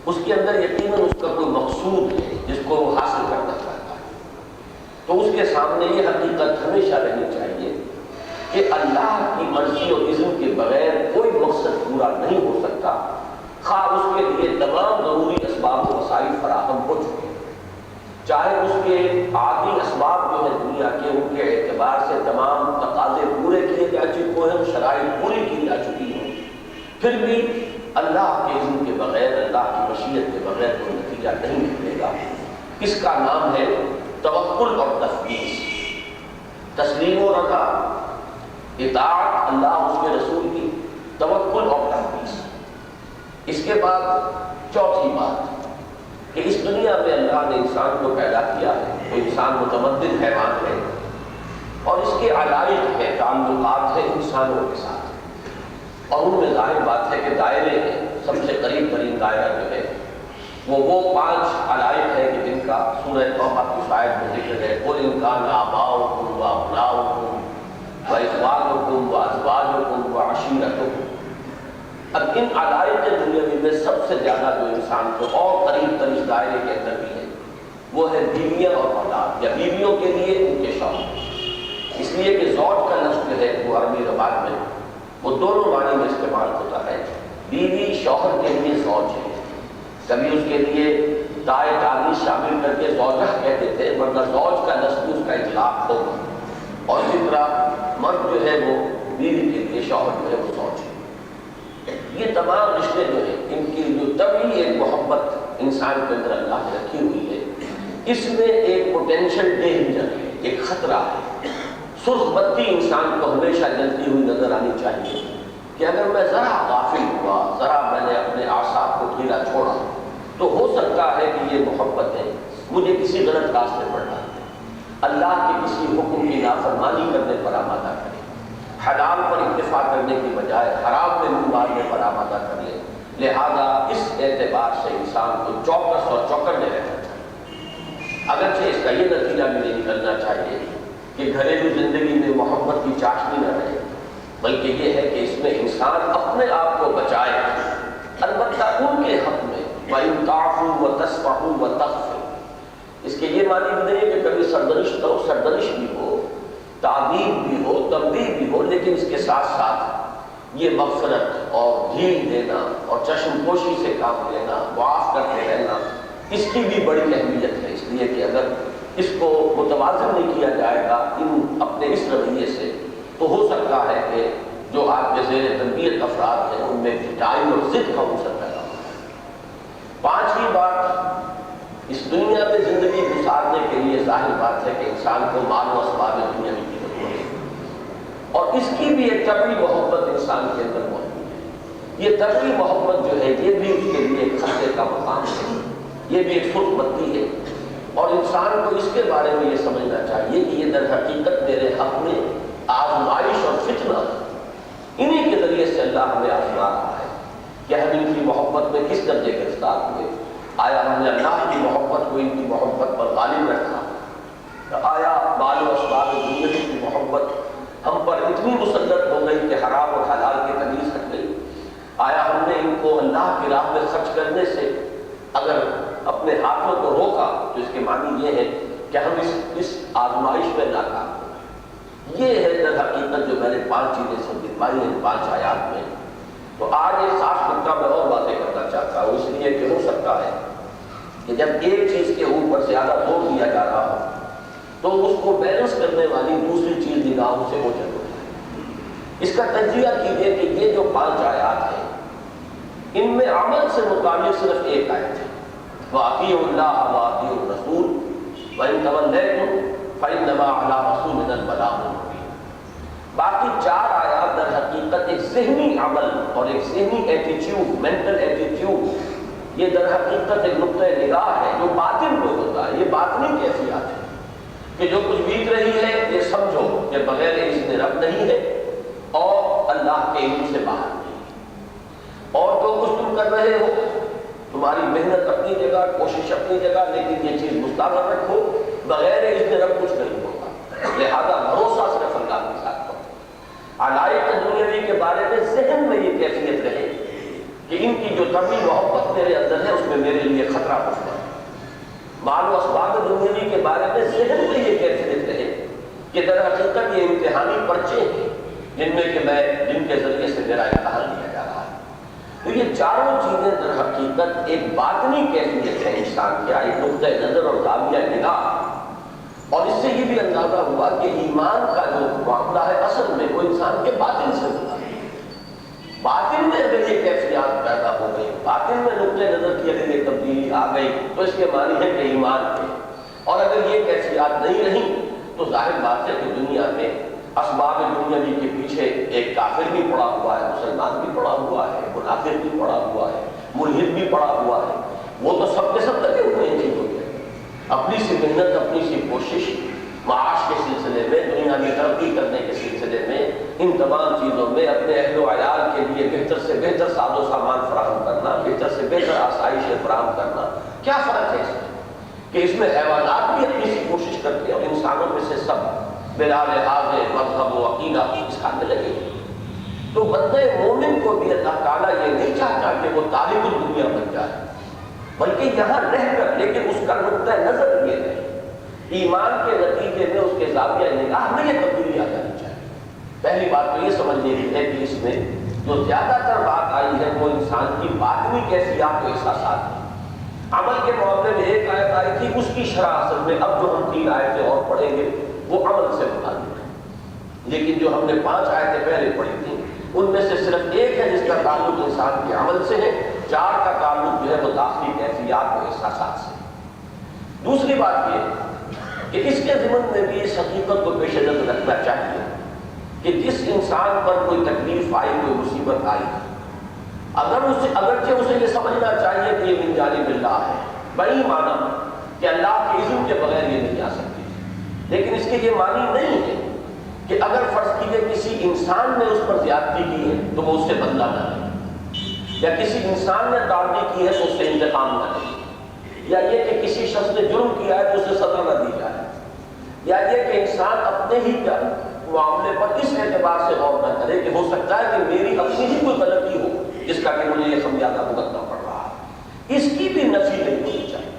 اس کے اندر یقیناً اس کا کوئی مقصود ہے جس کو وہ حاصل کرنا چاہتا ہے، تو اس کے سامنے یہ حقیقت ہمیشہ رہنی چاہیے کہ اللہ کی مرضی اور اذن کے بغیر کوئی مقصد پورا نہیں ہو سکتا، خواہ اس کے لیے تمام ضروری اسباب و وسائل فراہم ہو چکے ہیں، چاہے اس کے عادی اسباب جو ہے دنیا کے ان کے اعتبار سے تمام تقاضے پورے کیے جا چکے ہیں، شرائط پوری کی جا چکی ہیں، پھر بھی اللہ کے اذن کے بغیر، اللہ کی مشیت کے بغیر کوئی نتیجہ نہیں نکلے گا۔ اس کا نام ہے توکل اور تفویض، تسلیم و رضا، اطاعت اللہ اس کے رسول کی، توکل اور تفویض۔ اس کے بعد چوتھی بات کہ اس دنیا میں اللہ نے انسان کو پیدا کیا ہے، وہ انسان متمدن حیوان ہے اور اس کے علائق ہیں، تعلقات ہیں انسانوں کے ساتھ، اور ان میں ظاہر بات ہے کہ دائرے ہیں، سب سے قریب ترین دائرہ جو ہے وہ 5 علائق ہے کہ جن کا سورہ توبہ کی شاید میں ذکر ہے، قُلْ إِنْ كَانَ آبَاؤُكُمْ وَأَبْنَاؤُكُمْ وَإِخْوَانُكُمْ وَأَزْوَاجُكُمْ وَعَشِيرَتُكُمْ۔ اب ان علائق دنیاوی میں سب سے زیادہ جو انسان کو اور قریب تر اس دائرے کے اندر بھی ہے وہ ہے بیویاں اور اولاد، یا بیویوں کے لیے ان کے شوہر، اس لیے کہ زوج کا لفظ جو ہے وہ عربی زبان میں وہ دونوں معنی میں استعمال ہوتا ہے، بیوی شوہر کے لیے زوج ہے، کبھی اس کے لیے دائے تانیث شامل کر کے زوجہ کہتے تھے، ورنہ زوج کا لفظ اس کا اطلاق ہوگا، اور اسی طرح مرد جو ہے وہ بیوی کے لیے شوہر جو ہے وہ زوج ہے۔ یہ تمام رشتے جو ہیں ان کی جو طبعی ایک محبت انسان کے اندر اللہ نے رکھی ہوئی ہے، اس میں ایک پوٹینشل ڈینجر ہے، ایک خطرہ ہے، سرخ بتی انسان کو ہمیشہ جلتی ہوئی نظر آنی چاہیے کہ اگر میں ذرا غافل ہوا، ذرا میں نے اپنے اعصاب کو ڈھیلا چھوڑا تو ہو سکتا ہے کہ یہ محبت ہے مجھے کسی غلط راستے پر ڈال دے، اللہ کے کسی حکم کی نافرمانی کرنے پر آمادہ کرے، حلال پر اکتفا کرنے کی بجائے حرام میں منہ مارنے پر آمادہ کر لے۔ لہذا اس اعتبار سے انسان کو چوکس اور چوکنے رہنا چاہیے، اگرچہ اس کا یہ نتیجہ بھی نہیں نکلنا چاہیے کہ گھریلو زندگی میں محبت کی چاشنی نہ رہے، بلکہ یہ ہے کہ اس میں انسان اپنے آپ کو بچائے، البتہ ان کے حق میں وَإِن تَعْفُوا وَتَصْفَحُوا وَتَغْفِرُوا، اس کے یہ معنی بھی نہیں کہ کبھی سرزنش بھی ہو، تعدیب بھی ہو، تنبیہ بھی ہو، لیکن اس کے ساتھ ساتھ یہ مغفرت اور ڈھیل دینا اور چشم پوشی سے کام لینا، معاف کرتے رہنا، اس کی بھی بڑی اہمیت ہے، اس لیے کہ اگر اس کو متوازن نہیں کیا جائے گا ان اپنے اس رویے سے تو ہو سکتا ہے کہ جو آپ کے زیر تربیت افراد ہیں ان میں ٹائم اور ضد کا عنصر پیدا ہو۔ 5ویں بات، اس دنیا میں زندگی گزارنے کے لیے ظاہر بات ہے کہ انسان کو مال و اسباب دنیا کی ضرورت ہے، اور اس کی بھی ایک طبعی محبت انسان کے اندر موجود ہے۔ یہ طبعی محبت جو ہے یہ بھی اس کے لیے ایک خطرے کا مقام ہے، یہ بھی ایک سرخ بتی ہے، اور انسان کو اس کے بارے میں یہ سمجھنا چاہیے کہ یہ در حقیقت میرے حق میں آزمائش اور فتنہ، انہی کے ذریعے سے اللہ ہمیں آزما رہا ہے کہ ہم ان کی محبت میں کس درجے گرفتار ہوئے، آیا ہم نے اللہ کی محبت کو ان کی محبت پر غالب رکھا، آیا مال و اسباب دنیا کی محبت ہم پر اتنی مسلط ہو گئی کہ حرام اور حلال کی تمیز ہٹ گئی، آیا ہم نے ان کو اللہ کی راہ میں خرچ کرنے سے اگر اپنے ہاتھوں کو روکا تو اس کے معنی یہ ہے کہ ہم اس آزمائش میں ناکام ہیں۔ یہ ہے در حقیقت جو میں نے 5 چیزیں سمجھائی ہیں 5 آیات میں۔ تو آج ایک خاص نقطہ میں اور باتیں کرنا چاہتا ہوں، اس لیے کہ ہو سکتا ہے کہ جب ایک چیز کے اوپر زیادہ زور دیا جا رہا ہو تو اس کو بیلنس کرنے والی دوسری چیز نگاہوں سے اوجھل ہو جائے۔ اس کا تجزیہ کیجئے کہ یہ جو 5 آیات ہیں ان میں عمل سے متعلق صرف ایک آیت ہے، وَأَطِیعُوا اللَّهَ وَأَطِیعُوا الرَّسُولَ وَإِن تَوَلَّیْتُمْ فَإِنَّمَا عَلَىٰ رَسُولِنَا الْبَلَاغُ الْمُبِینُ۔ باقی 4 آیات در حقیقت ایک ذہنی عمل اور ایک ذہنی ایٹیٹیوڈ، مینٹل ایٹیٹیوڈ، یہ در حقیقت ایک نقطۂ نگاہ ہے جو باطن میں ہوتا ہے، یہ باطنی کیفیات ہے کہ جو کچھ بیت رہی ہے یہ سمجھو کہ بغیر اذن رب نہیں ہے اور اللہ کے علم سے باہر نہیں، اور جو کچھ تم کر رہے ہو تمہاری محنت اپنی جگہ، کوشش اپنی جگہ، لیکن یہ چیز مستعمل رکھو بغیر اذن رب کچھ نہیں ہوگا، لہذا بھروسہ صرف اللہ کے ساتھ کرو۔ علائق دنیاوی کے بارے میں ذہن میں یہ کیفیت رہے کہ ان کی جو طبعی محبت میرے اندر ہے اس میں میرے لیے خطرہ پڑتا ہے۔ مال و اسباب دنیاوی کے بارے میں ذہن میں یہ کیفیت رہے کہ در حقیقت یہ امتحانی پرچے ہیں جن کے ذریعے سے میرا امتحان لیا جا رہا ہے۔ تو یہ چاروں چیزیں در حقیقت ایک باطنی کیفیت ہے انسان کا، ایک نقطۂ نظر اور زاویہ نگاہ، اور اس سے یہ بھی اندازہ ہوا کہ ایمان کا جو معاملہ ہے اصل میں وہ انسان کے باطن سے ہوتا ہے۔ باطن میں اگر یہ کیفیات پیدا ہو گئی، باطن میں نقطۂ نظر کی اگر یہ تبدیلی آ گئی تو اس کے معنی ہے کہ ایمان ہے، اور اگر یہ کیفیات نہیں رہیں تو ظاہر بات ہے کہ دنیا میں اسباب دنیاوی کے پیچھے ایک کافر بھی پڑا ہوا ہے، مسلمان بھی پڑا ہوا ہے، منافق بھی پڑا ہوا ہے، ملحد بھی پڑا ہوا ہے، وہ تو سب کے سب لگے ہوئے ہیں چیزوں کے، اپنی سی محنت، اپنی سی کوشش معاش کے سلسلے میں، دنیا کی ترقی کرنے کے سلسلے میں، ان تمام چیزوں میں اپنے اہل و عیال کے لیے بہتر سے بہتر ساز و سامان فراہم کرنا، بہتر سے بہتر آسائشیں فراہم کرنا۔ کیا فرق ہے اس میں کہ اس میں حیوانات بھی اپنی سی کوشش کرتے ہیں اور انسانوں میں سے سب بلا لحاظ مذہب و عقیدہ اس کام میں لگے۔ تو بندہ مومن کو بھی اللہ تعالیٰ یہ نہیں چاہتا کہ وہ طالب الدنیا بن جائے، بلکہ یہاں رہ کر، لیکن اس کا نقطۂ نظر یہ ہے ایمان کے نتیجے میں اس کے زاویہ نگاہ میں یہ تبدیلی آ جانی چاہیے۔ پہلی بات تو یہ سمجھنے کی ہے کہ اس میں جو زیادہ تر بات آئی ہے وہ انسان کی باطنی کیفیات و احساسات ہیں۔ عمل کے معاملے میں ایک آیت آئی تھی، اس کی شرح اصل میں اب جو ہم 3 آیتیں اور پڑھیں گے وہ عمل سے متعلق ہے، لیکن جو ہم نے 5 آیتیں پہلے پڑھی تھیں ان میں سے صرف ایک ہے جس کا تعلق انسان کے عمل سے ہے، 4 کا تعلق جو ہے وہ داخلی کیفیات و احساسات سے۔ دوسری بات یہ کہ اس کے ضمن میں بھی اس حقیقت کو پیش نظر رکھنا چاہیے کہ جس انسان پر کوئی تکلیف آئی، کوئی مصیبت آئی، اگرچہ اسے یہ سمجھنا چاہیے کہ یہ من جانب اللہ ہے، بڑی معنی کہ اللہ کے اذن کے بغیر یہ نہیں آ سکتی، لیکن اس کے یہ معنی نہیں ہے کہ اگر فرض کیجیے کسی انسان نے اس پر زیادتی کی ہے تو وہ اس سے بدلہ نہ لے، یا کسی انسان نے تعدی کی ہے تو اس سے انتقام نہ لے، یا یہ کہ کسی شخص نے جرم کیا ہے تو اسے سزا نہ دی جائے، یا یہ کہ انسان اپنے ہی معاملے پر اس اعتبار سے غور نہ کرے کہ ہو سکتا ہے کہ میری اپنی ہی کوئی غلطی ہو جس کا کہ مجھے یہ خمیازہ بھگتنا پڑ رہا ہے، اس کی بھی نفی نہیں ہونی چاہیے۔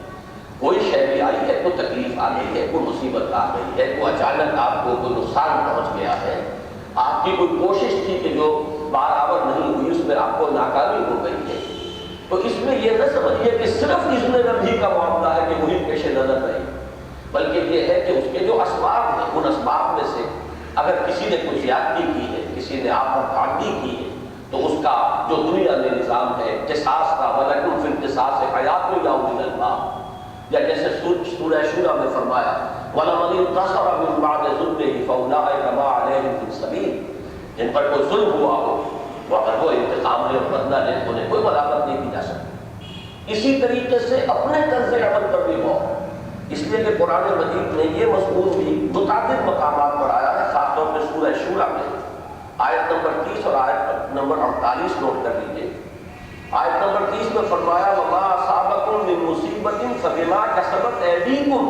کوئی شے بھی آئی ہے، کوئی تکلیف آ گئی ہے، کوئی مصیبت آ گئی ہے، کوئی اچانک آپ کو کوئی نقصان پہنچ گیا ہے، آپ کی کوئی کوشش تھی کہ جو برابر نہیں ہوئی اس میں آپ کو ناکامی ہو گئی ہے، تو اس میں یہ نہ سمجھیے کہ صرف اذن نبی کا معاملہ ہے کہ وہی پیش نظر رہے، بلکہ یہ ہے کہ اس کے جو اسباب ہیں ان اسباب میں سے اگر کسی نے کوئی زیادتی کی ہے، کسی نے آپ پر تعدی کی ہے، تو اس کا جو دنیا میں نظام ہے قصاص کا، وَلَكُمْ فِي الْقِصَاصِ حَيَاةٌ يَا أُولِي الْأَلْبَابِ، یا جیسے سورہ شورى میں فرمایا وَلَمَنِ انتَصَرَ مِن بَعْدِ ظُلْمِهِ فَأُولَٰئِكَ مَا عَلَيْهِمْ مِن سَبِيلٍ، جن پر کوئی ظلم ہوا ہو وہ اگر وہ انتقام لے اور بدلہ لے تو انہیں کوئی ملامت نہیں کی جا سکتی۔ اسی طریقے سے اپنے طرز عمل پر بھی غور، اس لیے کہ قرآن مجید میں یہ مضمون بھی متعدد مقامات پر آیا ہے، خاص طور پہ سورہ شورى میں آیت نمبر 30 اور آیت نمبر 48 نوٹ کر لیجیے۔ آیت نمبر 30 میں فرمایا وَمَا أَصَابَكُم مِّن مُّصِيبَةٍ فَبِمَا كَسَبَتْ أَيْدِيكُمْ،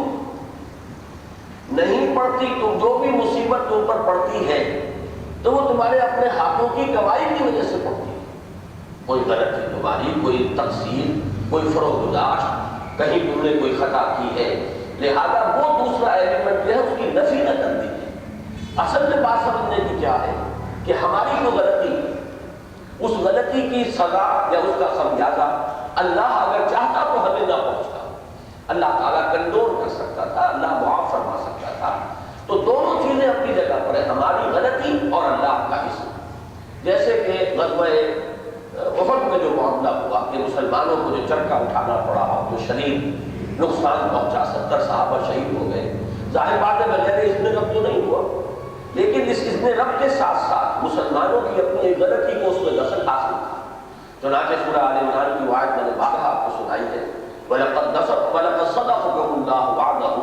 نہیں پڑتی تم جو بھی مصیبت تم پر پڑتی ہے تو وہ تمہارے اپنے ہاتھوں کی کمائی کی وجہ سے پڑتی ہے، کوئی غلطی تمہاری، کوئی تقصیر، کوئی فروگزاشت، کہیں تم نے کوئی خطا کی ہے، لہذا وہ دوسرا ایلیمنٹ جو ہے اس کی نفی نہ کر دیجیے۔ اصل میں بات سمجھنے کی کیا ہے کہ ہماری جو غلطی، اس غلطی کی سزا یا اس کا خمیازہ اللہ اگر چاہتا تو ہمیں نہ پہنچتا، اللہ تعالیٰ کنڈول کر سکتا تھا، اللہ معاف فرما سکتا تھا، تو دونوں چیزیں اپنی جگہ پر ہیں، ہماری غلطی اور اللہ کا حصہ۔ جیسے کہ غزوہ احد میں جو معاملہ ہوا کہ مسلمانوں کو جو چرکا اٹھانا پڑا اور جو شدید نقصان پہنچا، 70 صحابہ شہید ہو گئے، ظاہر بات ہے بغیر اذن رب تو نہیں ہوا، لیکن اس اذن رب کے ساتھ ساتھ مسلمانوں کی اپنی غلطی کو اس میں دخل حاصل تھا۔ چنانچہ سورہ آل عمران کی آیت میں نے بارہا آپ کو سنائی ہے وَلَقَدْ صَدَقَكُمُ اللَّهُ وَعْدَهُ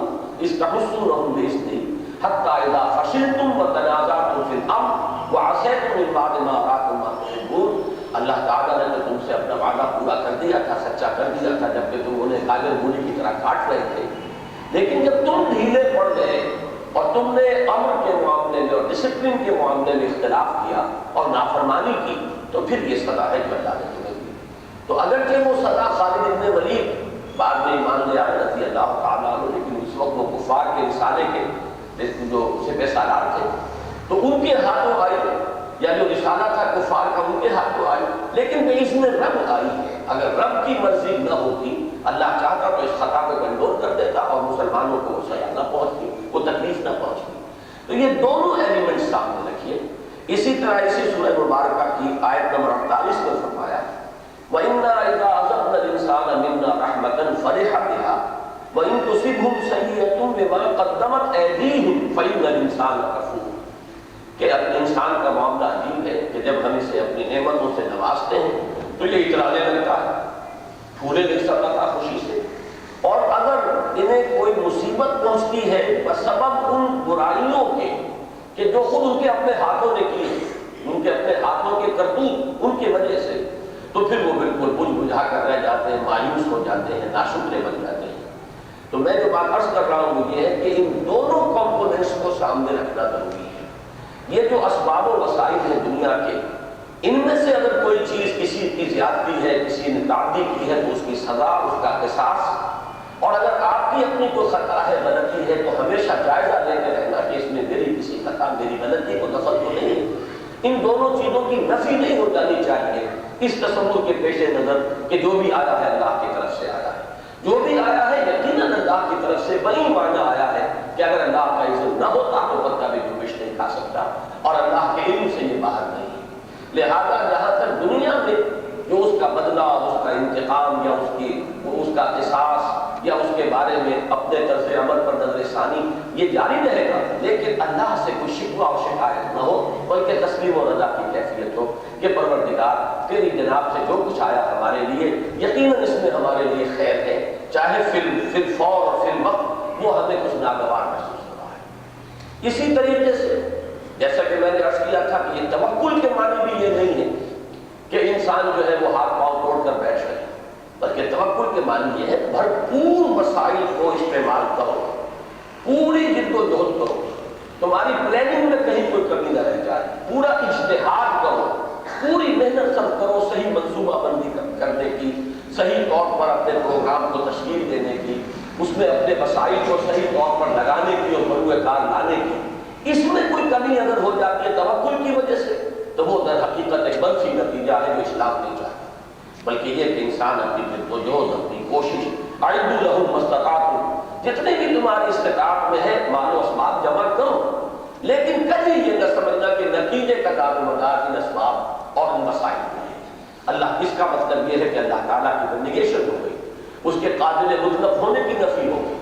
إِذْ تَحُسُّونَهُم بِإِذْنِهِ حَتَّىٰ إِذَا فَشِلْتُمْ وَتَنَازَعْتُمْ فِي الْأَمْرِ وَعَصَيْتُم مِّن بَعْدِ مَا أَرَاكُم مَّا تُحِبُّونَ، اللہ تعالیٰ نے تو تم سے اپنا وعدہ پورا کر دیا تھا، سچا کر دیا تھا، جبکہ تم انہیں کاغذ مولی کی طرح کاٹ رہے تھے، لیکن جب تم ڈھیلے پڑ گئے اور تم نے امر کے معاملے میں اور ڈسپلن کے معاملے میں اختلاف کیا اور نافرمانی کی تو پھر یہ سزا ہے جو اللہ نے تمہیں دی۔ کے رسالے کے جو سپہ سالار تھے تو ان کے ہاتھوں آئی، یا جو رسالہ تھا کفار کا ان کے ہاتھوں آئی، لیکن بإذن رب آئی ہے۔ اگر رب کی مرضی نہ ہوتی، اللہ چاہتا تو اس خطا کو کنٹرول کر دیتا اور مسلمانوں کو وہ سزا نہ پہنچتی، وہ تکلیف نہ پہنچتی۔ تو یہ دونوں ایلیمنٹ سامنے رکھیے۔ اسی طرح اسی سورہ مبارکہ کی آیت نمبر 48 میں فرمایا وَإِنَّا إِذَا أَذَقْنَا الْإِنسَانَ مِنَّا رَحْمَةً فَرِحَ بِهَا وَإِن تُصِبْهُمْ سَيِّئَةٌ بِمَا قَدَّمَتْ أَيْدِيهِمْ فَإِنَّ الْإِنسَانَ كَفُورٌ کہ انسان کا معاملہ عجیب ہے کہ جب ہم اسے اپنی نعمتوں سے نوازتے ہیں تو یہ اترانے لگتا ہے، پھولے لگ سکتا تھا خوشی سے، اور اگر انہیں کوئی مصیبت پہنچتی ہے بسبب ان برائیوں کے کہ جو خود ان کے اپنے ہاتھوں نے کی، ان کے اپنے ہاتھوں کے کرتوت ان کی وجہ سے، تو پھر وہ بالکل بجھ بجھا کر رہ جاتے ہیں، مایوس ہو جاتے ہیں، ناشکرے بن جاتے ہیں۔ تو میں جو بات عرض کر رہا ہوں وہ یہ ہے کہ ان دونوں کمپوننٹس کو سامنے رکھنا ضروری ہے۔ یہ جو اسباب و وسائل ہیں دنیا کے، ان میں سے اگر کوئی چیز کسی کی زیادتی ہے، کسی نے تعدی کی ہے تو اس کی سزا، اس کا قصاص، اور اگر آپ کی اپنی کوئی خطا ہے، غلطی ہے، تو ہمیشہ جائزہ لیتے رہنا کہ اس میں میری کسی خطا، میری غلطی کو دخل تو نہیں ہے۔ ان دونوں چیزوں کی نفی نہیں ہو جانی چاہیے اس تصور کے پیش نظر کہ جو بھی آیا ہے اللہ کی طرف سے آیا ہے، جو بھی آیا ہے یقیناً اللہ کی طرف سے وہی معنی آیا ہے کہ اگر اللہ کا عزت نہ ہوتا تو بندہ بھی جمش نہیں کھا سکتا، اور اللہ کے علم سے یہ باہر نہیں ہے۔ لہذا جہاں تک دنیا میں جو اس کا بدلہ، اس کا انتقام، یا اس کا قصاص، یا اس کے بارے میں اپنے طرز عمل پر نظر ثانی یہ جاری رہے گا، لیکن اللہ سے کوئی شکوہ اور شکایت نہ ہو، بلکہ تسلیم و رضا کی کیفیت ہو کہ پروردگار تیری جناب سے جو کچھ آیا ہمارے لیے یقیناً اس میں ہمارے لیے خیر ہے، چاہے فی الفور اور فی الوقت وہ ہمیں کچھ ناگوار محسوس ہو رہا ہے۔ اسی طریقے سے جیسا کہ میں نے عرض کیا تھا کہ یہ توکل کے معنی بھی یہ نہیں ہے کہ انسان جو ہے وہ ہاتھ پاؤں توڑ کر بیٹھ جائے، بلکہ توکل کے معنی یہ ہے بھرپور وسائل کو استعمال کرو، پوری جد و جہد کرو، تمہاری پلاننگ میں کہیں کوئی کمی نہ رہ جائے، پورا اجتہاد کرو، پوری محنت سب کرو صحیح منصوبہ بندی کرنے کی، صحیح طور پر اپنے پروگرام کو تشکیل دینے کی، اس میں اپنے وسائل کو صحیح طور پر لگانے کی اور مروع کار لانے کی۔ اس میں کوئی کمی اگر ہو جاتی ہے توکل کی وجہ سے تو وہ در حقیقت ایک منفی نتیجہ ہے جو اسلام نہیں چاہتا، بلکہ یہ کہ انسان اپنی جد و جہد، اپنی کوشش، اعدوا لهم ما استطعتم، جتنے بھی تمہاری استطاعت میں ہے مال و اسباب جمع کرو، لیکن کبھی یہ نہ سمجھنا کہ نتیجے کا دار و مدار ان اسباب اور ان مسائل میں ہے۔ اللہ اس کا مطلب یہ ہے کہ اللہ تعالیٰ کی نگیشن ہو گئی، اس کے قابل مطلق ہونے کی نفی ہو گئی،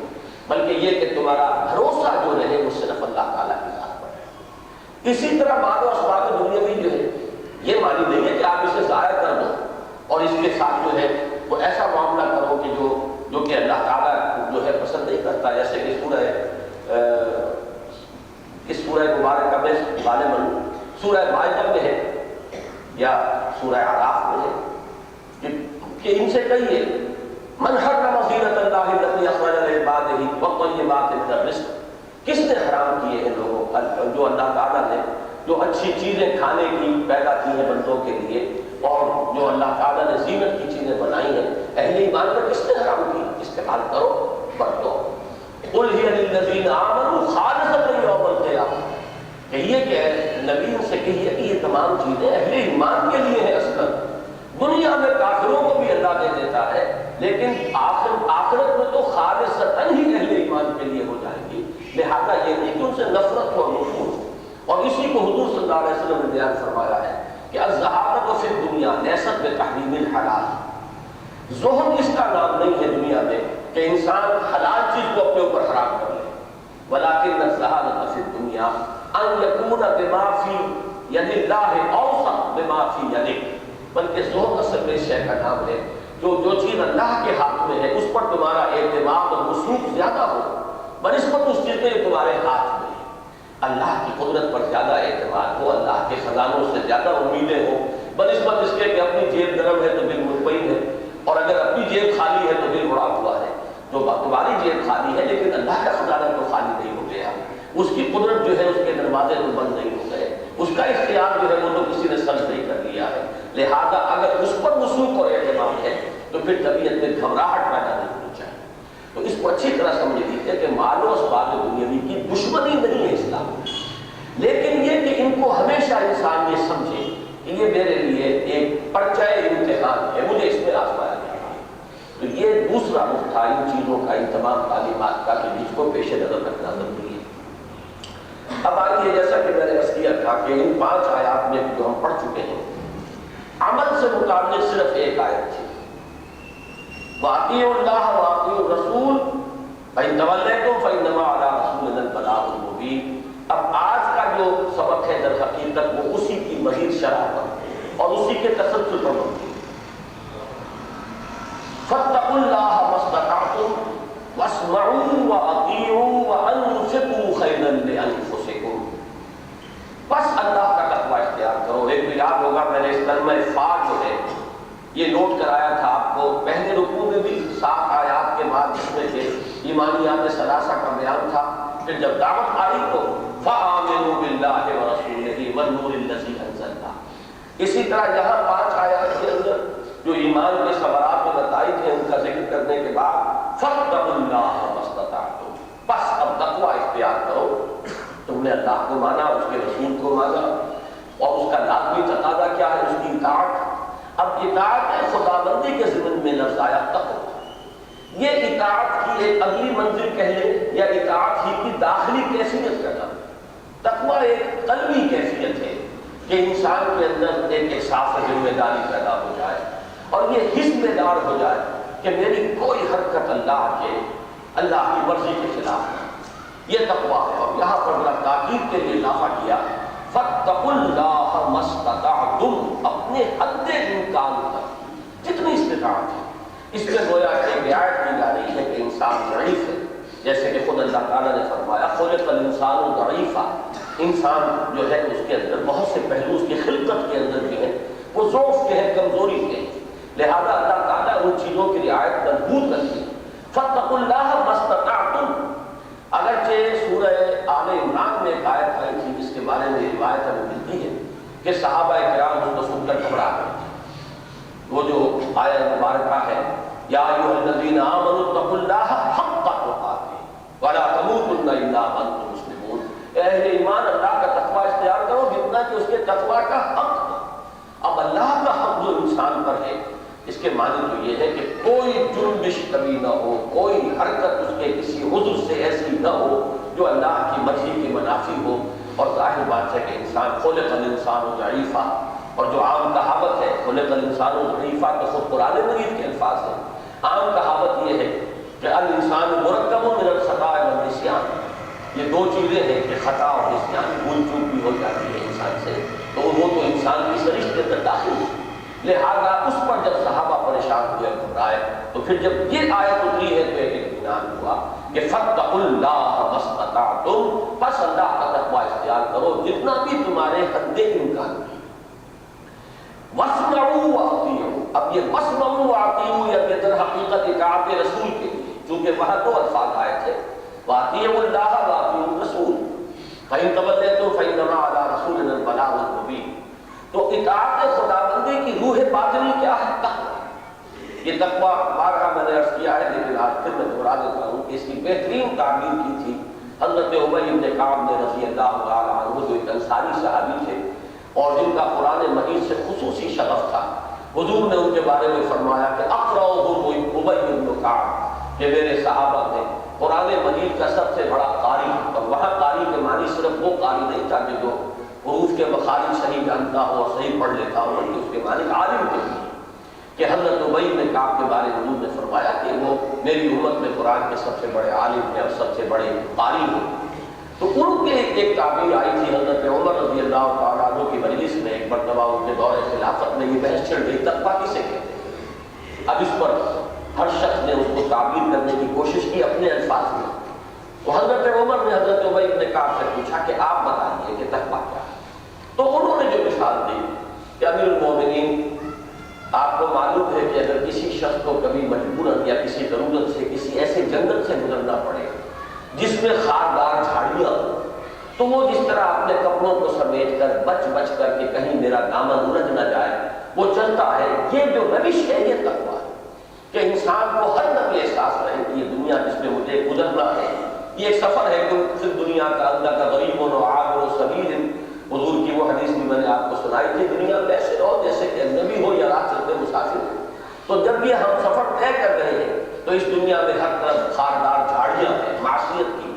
بلکہ یہ کہ تمہارا بھروسہ جو رہے وہ صرف اللہ تعالیٰ کی ذات پر ہے۔ اسی طرح مال و اسباب دنیاوی جو ہے یہ معنی نہیں ہے کہ آپ اسے ضائع کر دو اور اس کے ساتھ جو ہے وہ ایسا معاملہ کرو کہ جو کہ اللہ تعالیٰ جو ہے پسند نہیں کرتا، جیسے کہ اس سورہ مبارکہ میں غالباً سورہ مائدہ میں ہے یا سورہ اعراف میں ہے کہ ان سے کہیے من حرم زینۃ اللہ التی اخرج لعبادہ والطیبات من الرزق، کس نے حرام کیے ہیں لوگوں جو اللہ تعالیٰ نے جو اچھی چیزیں کھانے کی پیدا کی ہیں بندوں کے لیے، اور جو اللہ تعالیٰ نے زینت کی چیزیں بنائی ہیں اہل ایمان پر کس نے حرام کی، استعمال کرو، برتو۔ قل ہی للذین آمنوا خالصۃ یوم القیامہ، کہیے کہ نبی سے کہیے کہ یہ تمام چیزیں اہل ایمان کے لیے ہیں۔ اصلاً دنیا میں کافروں کو بھی اللہ دے دیتا ہے، لیکن آخرت میں تو خالصتاً ہی اہل ایمان کے لیے ہو جائیں گی، لہذا یہ نہیں کہ ان سے نفرت ہو، نفور۔ اور اسی کو حضور صلی اللہ علیہ وسلم نے بیان فرمایا ہے کہ الزہارۃ فی الدنیا لیست بتحریم الحلال، زہد اس کا نام نہیں ہے دنیا میں کہ انسان حلال چیز کو اپنے اوپر حرام کر لے، ولکن الزہارۃ فی الدنیا ان یکون بما فی ید اللہ اوسع بما فی یدک، بلکہ زہد اصل میں اس شے کا نام ہے جو چیز اللہ کے ہاتھ میں ہے اس پر تمہارا اعتماد اور وثوق زیادہ ہو بنسبت اس چیز میں جو تمہارے ہاتھ میں ہے، اللہ کی قدرت پر زیادہ اعتماد ہو، اللہ کے خزانوں سے زیادہ امیدیں ہو بنسبت اس کے کہ اپنی جیب نرم ہے تو دل مطمئن ہے، اور اگر اپنی جیب خالی ہے تو دل اڑا ہوا ہے۔ جو تمہاری جیب خالی ہے لیکن اللہ کا خزانہ تو خالی نہیں ہو گیا، اس کی قدرت جو ہے اس کے دروازے تو بند نہیں ہو گئے، اس کا اختیار جو ہے وہ تو کسی نے سلب نہیں کر لیا ہے، لہذا اگر اس پر وثوق اور اعتماد ہے تو پھر طبیعت میں گھبراہٹ پیدا نہیں ہونی چاہیے۔ تو اس کو اچھی طرح سمجھ لیجیے کہ مال و اسباب دنیاوی کی دشمنی نہیں ہے اسلام، لیکن یہ کہ ان کو ہمیشہ انسان یہ سمجھے کہ یہ میرے لیے ایک پرچہ امتحان ہے، مجھے اس میں آزمایا جا رہا ہے۔ تو یہ دوسرا رخ تھا ان چیزوں کا، ان تمام تعلیمات کا، کہ جس کو پیش نظر رکھنا ضروری ہے۔ اب آئیے، جیسا کہ میں نے عرض کیا تھا کہ ان 5 آیات میں جو ہم پڑھ چکے ہیں، عمل سے متعلق صرف ایک آیت تھی، وَأَطِيعُوا اللَّهَ وَأَطِيعُوا الرَّسُولَ فَإِن تَوَلَّيْتُمْ فَإِنَّمَا عَلَىٰ رَسُولِنَا الْبَلَاغُ الْمُبِينُ۔ اب آج کا جو سبق ہے در حقیقت وہ اسی کی مزید شرح پر اور اسی کے تسلسل پر مبنی ہے۔ فَاتَّقُوا اللَّهَ مَا اسْتَطَعْتُمْ وَاسْمَعُوا وَأَطِيعُوا وَأَنفِقُوا خَيْرًا لِأَنفُسِكُمْ۔ بس اللہ کا تقوی اختیار کرو۔ ایک تو یاد ہوگا میں نے اس کلمہ فا جو ہے یہ نوٹ کرایا تھا آپ کو پہلے رکوع میں بھی 7 آیات کے بعد، جس میں کہ ایمانیات ثلاثہ کا بیان تھا۔ پھر جب دعوت آئی تو فَآمِنُوا بِاللَّهِ وَرَسُولِهِ وَالنُّورِ الَّذِي أَنزَلْنَا۔ اسی طرح یہاں 5 آیات کے اندر جو ایمان کے ثمرات و نتائج ہیں ان کا ذکر کرنے کے بعد فَاتَّقُوا اللَّهَ مَا اسْتَطَعْتُمْ، بس اب تقوی اختیار کرو۔ تم نے اللہ کو مانا، اس کے رسول کو مانا، اور اس کا لازمی تقاضا کیا ہے؟ اس کی اطاعت۔ اب اطاعت خداوندی کے ضمن میں لفظ آیا تقوی۔ یہ اطاعت کی ایک اگلی منزل کہہ لیں یا اطاعت ہی کی داخلی کیفیت کا نام۔ تقوی ایک قلبی کیفیت ہے کہ انسان کے اندر ایک احساس ذمہ داری پیدا ہو جائے اور یہ حس بیدار ہو جائے کہ میری کوئی حرکت اللہ کی مرضی کے خلاف ہے۔ یہ تقوی ہے۔ اور یہاں پر بڑا تاکید کے لیے اضافہ کیا، فَاتَّقُوا اللَّهَ مَا اسْتَطَعْتُمْ، اپنے حد امکان تک جتنی استطاعت ہے۔ اس میں گویا کہ رعایت کی جا رہی ہے کہ انسان ضعیف ہے، جیسے کہ خود اللہ تعالیٰ نے فرمایا خُلِقَ الْإِنسَانُ ضَعِيفًا۔ انسان جو ہے اس کے اندر بہت سے پہلو اس کی خلقت کے اندر جو ہے وہ ضعف کے ہیں، کمزوری کے ہیں، لہذا اللہ تعالیٰ ان چیزوں کی رعایت مضبوط رکھتی ہے۔ فَاتَّقُوا اللَّهَ مَا اسْتَطَعْتُمْ۔ اگرچہ سورہ آل عمران میں ایک آیت آئی تھی جس کے بارے میں روایت ہمیں ملتی ہے کہ صحابہ کرام اس کو سن کر گھبرا گئے تھے۔ وہ جو آیت مبارکہ ہے، یا ایھا الذین آمنوا اتقوا اللہ حق تقاته ولا تموتن الا وانتم مسلمون۔ اے اہل ایمان، اللہ کا تقوی اختیار کرو جتنا کہ اس کے تقوی کا حق ہے۔ اب اللہ کا حق جو انسان پر ہے، اس کے معنی تو یہ ہے کہ کوئی جنبش کبھی نہ ہو، کوئی حرکت اس کے کسی عضو سے ایسی نہ ہو جو اللہ کی مرضی کے منافی ہو۔ اور ظاہر بات ہے کہ انسان خلق الانسان ضعیفا، اور جو عام کہاوت ہے خلق الانسان ضعیفا تو خود قرآن مجید کے الفاظ ہیں۔ عام کہاوت یہ ہے کہ الانسان مرکب من الخطاء والنسیان، یہ 2 چیزیں ہیں کہ خطا اور نسیان، بھول چوک بھی ہو جاتی ہے انسان سے، تو وہ تو انسان کی سرشت کے اندر داخل ہے۔ لہذا اس پر جب صحابہ پریشان ہوئے، گھبرائے، تو پھر جب یہ آیت اتری ہے تو ایک اطمینان ہوا کہ فَاتَّقُوا اللَّهَ مَا اسْتَطَعْتُمْ، بس اللہ کا تقوی اختیار کرو جتنا بھی تمہارے حد امکان ہے۔ وَاسْمَعُوا وَأَطِيعُوا، اب یہ وَاسْمَعُوا وَأَطِيعُوا یہ در حقیقت اطاعت رسول کے لیے، چونکہ وہاں 2 الفاظ آئے تھے، وَأَطِيعُوا اللَّهَ وَأَطِيعُوا الرَّسُولَ فَإِن تَوَلَّيْتُمْ فَإِنَّمَا عَلَىٰ رَسُولِنَا الْبَلَاغُ الْمُبِينُ۔ تو اطاعت خداوندی کی روح باطنی کیا ہے؟ تقوی۔ یہ تقوی بارہا میں نے عرض کیا ہے، لیکن آج پھر میں دہرا دیتا ہوں کہ اس کی بہترین تعبیر کی تھی حضرت ابی بن کعب نے رضی اللہ تعالیٰ عنہ، جو ایک انصاری صحابی تھے اور جن کا قرآن مجید سے خصوصی شغف تھا۔ حضور نے ان کے بارے میں فرمایا کہ اقرأہم ابی بن کعب، کہ میرے صحابہ میں قرآن مجید کا سب سے بڑا قاری، اور وہاں قاری کے معنی صرف وہ قاری نہیں تھا کہ جو حروف کے مخارج صحیح جانتا ہو اور صحیح پڑھ لیتا ہو، بلکہ اس کے معنی عالم کے لیے، کہ حضرت ابی بن کعب کے بارے میں حضور نے فرمایا کہ وہ میری امت میں قرآن کے سب سے بڑے عالم ہیں اور سب سے بڑے قاری ہیں۔ تو ان کے ایک تعبیر آئی تھی حضرت عمر رضی اللہ تعالیٰ عنہ کی مجلس میں، ایک مرتبہ ان کے دور خلافت میں یہ بحث چل رہی تقویٰ کسے کہتے ہیں۔ اب اس پر ہر شخص نے اس کو تعبیر کرنے کی کوشش کی اپنے الفاظ میں۔ تو حضرت عمر نے حضرت ابی بن کعب سے پوچھا کہ آپ بتائیے کہ تقویٰ کیا ہے؟ تو انہوں نے جو مثال دی کہ امیر المومنین، آپ کو معلوم ہے کہ اگر کسی شخص کو کبھی مجبوراً یا کسی ضرورت سے کسی ایسے جنگل سے گزرنا پڑے جس میں خاردار جھاڑیاں، تو وہ جس طرح اپنے کپڑوں کو سمیٹ کر بچ بچ کر کہ کہیں میرا دامن الجھ نہ جائے وہ چلتا ہے، یہ جو روش ہے یہ تقویٰ ہے۔ کہ انسان کو ہر دم یہ احساس رہے کہ یہ دنیا جس میں مجھے گزرنا ہے یہ ایک سفر ہے کہ پھر دنیا کا اندر کا غریب و عابر و سبیل، حضور کی وہ حدیث بھی میں نے آپ کو سنائی تھی، دنیا میں ایسے رہو جیسے کہ نبی ہو یا راہ چلتے مسافر ہو۔ تو جب یہ ہم سفر طے کر رہے ہیں تو اس دنیا میں ہر طرف خاردار جھاڑیاں ہیں معصیت کی،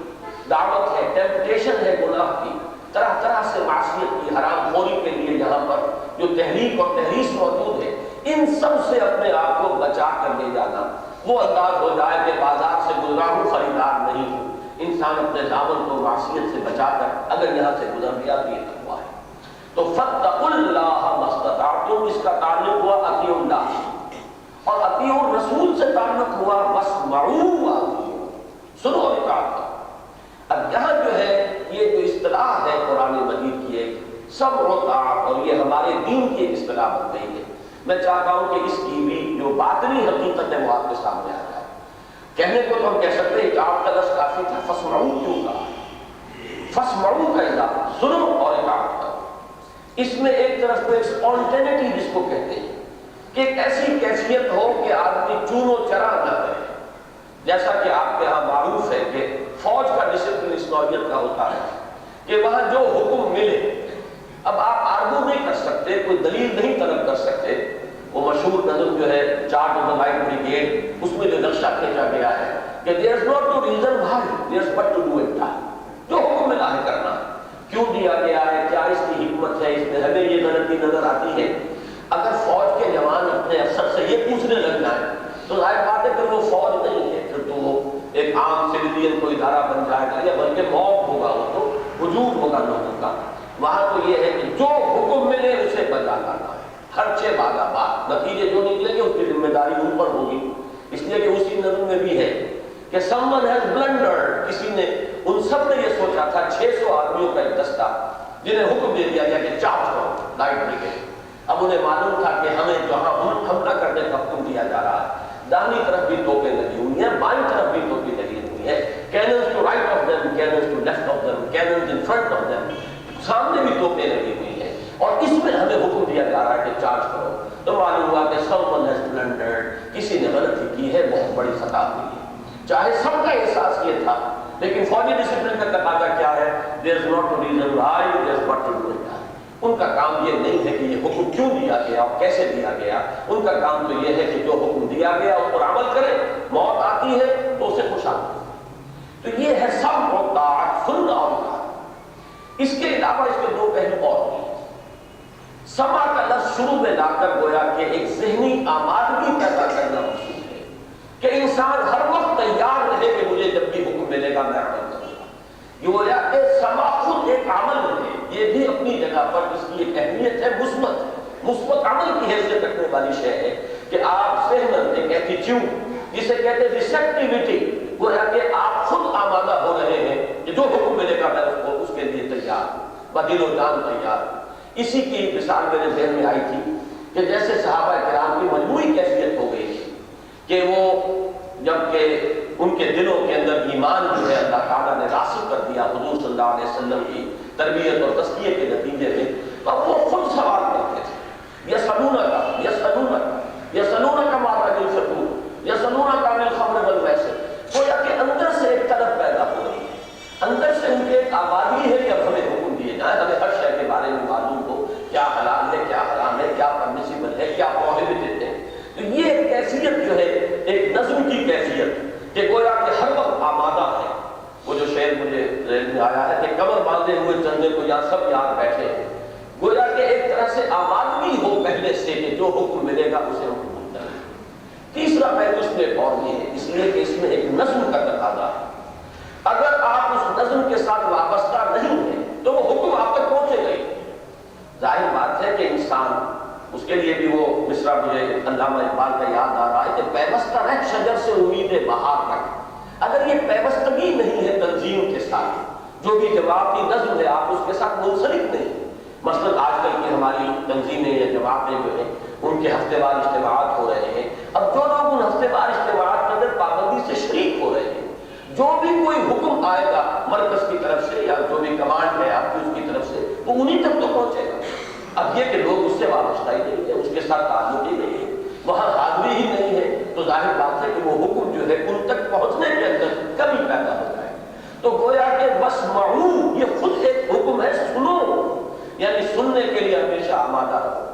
دعوت ہے، ٹیمپٹیشن ہے گناہ کی، طرح طرح سے معصیت کی، حرام خوری کے لیے یہاں پر جو تحریک اور تحریص موجود ہے، ان سب سے اپنے آپ کو بچا کر لے جانا، وہ انداز ہو جائے کہ بازار سے گزرا ہوں خریدار نہیں ہوں، انسان اپنے دامن کو معصیت سے بچا کر اگر یہاں سے گزر گیا تو یہ تقویٰ ہے۔ تو فاتقوا اللہ ما استطعتم، اس کا تعلق ہوا اطیعوا اللہ، اور اطیعوا الرسول سے تعلق ہوا واسمعوا واطیعوا، سنو اور اطاعت کرو۔ اب یہاں جو ہے یہ جو اصطلاح ہے قرآن مجید کی ایک سمع و طاعت، اور یہ ہمارے دین کی ایک اصطلاح بن گئی ہے، میں چاہتا ہوں کہ اس کی بھی جو باطنی حقیقت ہے وہ آپ کے سامنے آ جائے۔ کہنے کو تو ہم کہہ سکتے ہیں اطاعت کا لفظ کافی تھا، فاسمعوا کیوں کہا؟ فاسمعوا کا اضافہ سنو اور اطاعت کرو، اس میں ایک طرف تو ایک اسپونٹینٹی جس کو کہتے ہیں کہ ایک ایسی کیفیت ہو کہ آدمی چون و چرا نہ کرے، جیسا کہ آپ کے ہاں معروف ہے کہ فوج کا ڈسپلن اس نوعیت کا ہوتا ہے کہ وہاں جو حکم ملے، اب آپ آرگو نہیں کر سکتے، کوئی دلیل نہیں طلب کر سکتے۔ وہ مشہور نظم جو ہے charge of the light brigade, اس میں جو نقشہ کھینچا گیا ہے کہ there is not no reason why, there is but to do it، جو حکم ملا ہے کرنا، کیوں دیا گیا ہے، کیا اس کی حکمت ہے، اس میں ہمیں یہ غلطی نظر آتی ہے۔ اگر فوج کے جوان اپنے افسر سے یہ پوچھنے لگ جائیں تو ظاہر بات ہے کہ وہ فوج نہیں ہے، پھر تو وہ ایک عام سویلین کو ادارہ بن جائے گا، یا بلکہ موب ہوگا، وہ تو ہجوم ہوگا لوگوں کا۔ وہاں تو یہ ہے کہ جو حکم ملے اسے بجا لانا ہے، خرچے باغا بات، نتیجے جو نکلیں گے اس کی ذمہ داری ان پر ہوگی۔ اس لیے کہ اسی نظم میں بھی ہے کہ someone has blundered، کسی نے، ان سب نے یہ سوچا تھا 600 آدمیوں کا ایک دستہ جنہیں حکم دے دیا گیا کہ چارج کرو لائٹ بریگیڈ۔ اب انہیں معلوم تھا کہ ہمیں جہاں حملہ کرنے کا حکم دیا جا رہا ہے داہنی طرف بھی توپیں لگی ہوئی ہیں، بائیں طرف بھی توپیں لگی ہوئی ہیں، cannons to right of them, cannons to left of them, cannons in front of them، سامنے بھی توپیں لگی ہوئی ہیں، اور اس میں ہمیں حکم دیا جا رہا ہے کہ چارج کرو۔ تو معلوم ہوا کہ someone has blundered، کسی نے غلطی کی ہے، بہت بڑی خطا ہوئی ہے۔ چاہے سب کا احساس یہ تھا، لیکن فوجی ڈسپلن کا تقاضا کیا ہے؟ there is not a reason why, there is but to do it۔ ان کا کام یہ نہیں ہے کہ یہ حکم کیوں دیا گیا اور کیسے دیا گیا، ان کا کام تو یہ ہے کہ جو حکم دیا گیا اس پر عمل کرے، موت آتی ہے تو اسے خوش آتی ہے۔ تو یہ ہے سمع و طاعت، سننا اور اطاعت۔ اس کے علاوہ اس کے دو پہلو اور بھی ہیں۔ سمع کا لفظ شروع میں لا کر گویا کہ ایک ذہنی آمادگی پیدا کرنا مقصود ہے کہ انسان ہر وقت تیار رہے کہ مجھے جب بھی حکم ملے گا میں عمل کروں گا۔ یہ گویا کہ سمع خود ایک عمل ہے، یہ بھی اپنی جگہ پر اس کی ایک اہمیت ہے، مثبت عمل کی حیثیت رکھنے والی شے ہے کہ آپ ذہناً ایک ایٹیٹیوڈ جسے کہتے ہیں ریسیپٹیوٹی، گویا کہ آپ خود آمادہ ہو رہے ہیں کہ جو حکم ملے گا میں اس کے لیے تیار ہوں، بدل و جان تیار ہوں۔ اسی کی مثال میرے ذہن میں آئی تھی کہ جیسے صحابہ کرام کی مجموعی کیفیت ہو گئی تھی کہ وہ جب کہ ان کے دلوں کے اندر ایمان جو ہے اللہ تعالیٰ نے راسخ کر دیا حضور صلی اللہ علیہ وسلم کی تربیت اور تزکیے کے نتیجے میں، اب وہ خود سوال کرتے تھے، یسألونک ماذا ينفقون، یسألونک عن الخمر والمیسر۔ گویا کہ اندر سے ایک طلب پیدا ہو رہی ہے، اندر سے ان کے ایک آبادی ہے کہ اب ہمیں حکم دیے جائیں، ہمیں ہر شے کے بارے میں معلوم ہو، کیا حلال ہے، کیا حرام ہے، کیا پرمیسیبل ہے، کیا پروہیبٹڈ ہے۔ تو یہ ایک کیفیت جو ہے ایک نظم کی کیفیت کہ گویا کہ ہر وقت آمادہ ہے۔ وہ جو شعر مجھے ذہن میں آیا ہے کہ کمر باندھے ہوئے چندے کو یا سب یاد بیٹھے ہیں، گویا کہ ایک طرح سے آمادگی ہو پہلے سے کہ جو حکم ملے گا اسے ہم قبول کریں۔ تیسرا پہلو اس میں اور بھی ہے، اس لیے کہ اس میں ایک نظم کا تقاضا ہے۔ اگر آپ اس نظم کے ساتھ وابستہ نہیں ہیں تو وہ حکم آپ تک پہنچے گا ہی۔ ظاہر بات ہے کہ انسان، اس کے لیے بھی وہ مصرع مجھے علامہ اقبال کا یاد آ رہا ہے کہ پیوستہ رہ شجر سے امید بہار تک۔ اگر یہ پیوستگی نہیں ہے تنظیم کے ساتھ، جو بھی جماعتی نظم ہے آپ اس کے ساتھ منسلک نہیں، مثلا آج کل کی ہماری تنظیمیں یا جماعتیں جو ہیں ان کے ہفتے وار اجتماعات ہو رہے ہیں، اب جو لوگ ان ہفتے وار اجتماعات کے اندر پابندی سے شریک ہو رہے ہیں، جو بھی کوئی حکم آئے گا مرکز کی طرف سے یا جو بھی کمانڈ ہے آپ کی اس کی طرف سے، وہ انہی تک تو پہنچے گا۔ اب یہ کہ لوگ اس سے وابستہ ہی نہیں ہے، اس کے ساتھ تعلق ہی نہیں ہے، وہاں حاضری ہی نہیں ہے، تو ظاہر وَاسْمَعُوا، یہ خود ایک حکم ہے، سنو، یعنی سننے کے لیے ہمیشہ آمادہ رہو،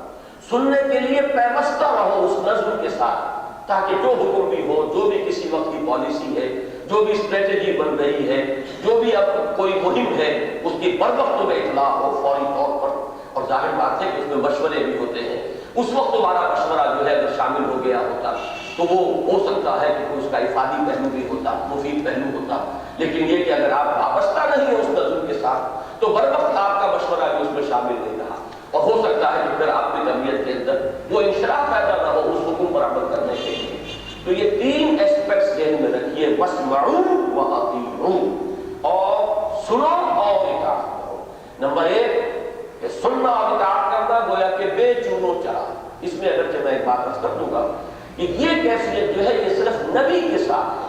سننے کے لیے پیوستہ رہو اس نظم کے ساتھ، تاکہ جو حکم بھی ہو، جو بھی کسی وقت کی پالیسی ہے، جو بھی اسٹریٹجی بن رہی ہے، جو بھی اب کوئی مہم ہے، اس کی بر وقت میں اطلاع ہو فوری طور پر۔ اور ظاہر بات ہے کہ اس میں مشورے بھی ہوتے ہیں، اس وقت تمہارا مشورہ جو ہے اگر شامل ہو گیا ہوتا تو وہ ہو سکتا ہے کہ اس کا افادی پہلو بھی ہوتا، مفید پہلو ہوتا، لیکن یہ کہ اگر آپ وابستہ نہیں ہیں اس نظم کے ساتھ تو بر وقت آپ کا مشورہ بھی اس میں شامل نہیں رہا، اور ہو سکتا ہے کہ پھر آپ کی طبیعت کے اندر وہ انشراح پیدا نہ ہو اس حکم پر عمل کرنے کے لیے۔ تو یہ تین ایسپیکٹس ذہن میں رکھیے، وَاسْمَعُوا وَأَطِیعُوا، اور سنو اور اطاعت کرو۔ نمبر ایک کہ سننا اور اطاعت کرنا گویا کہ بے چونو چرا۔ اس میں اگرچہ میں ایک بات عرض کر دوں گا کہ یہ کیفیت جو ہے یہ صرف نبی کے ساتھ ہے،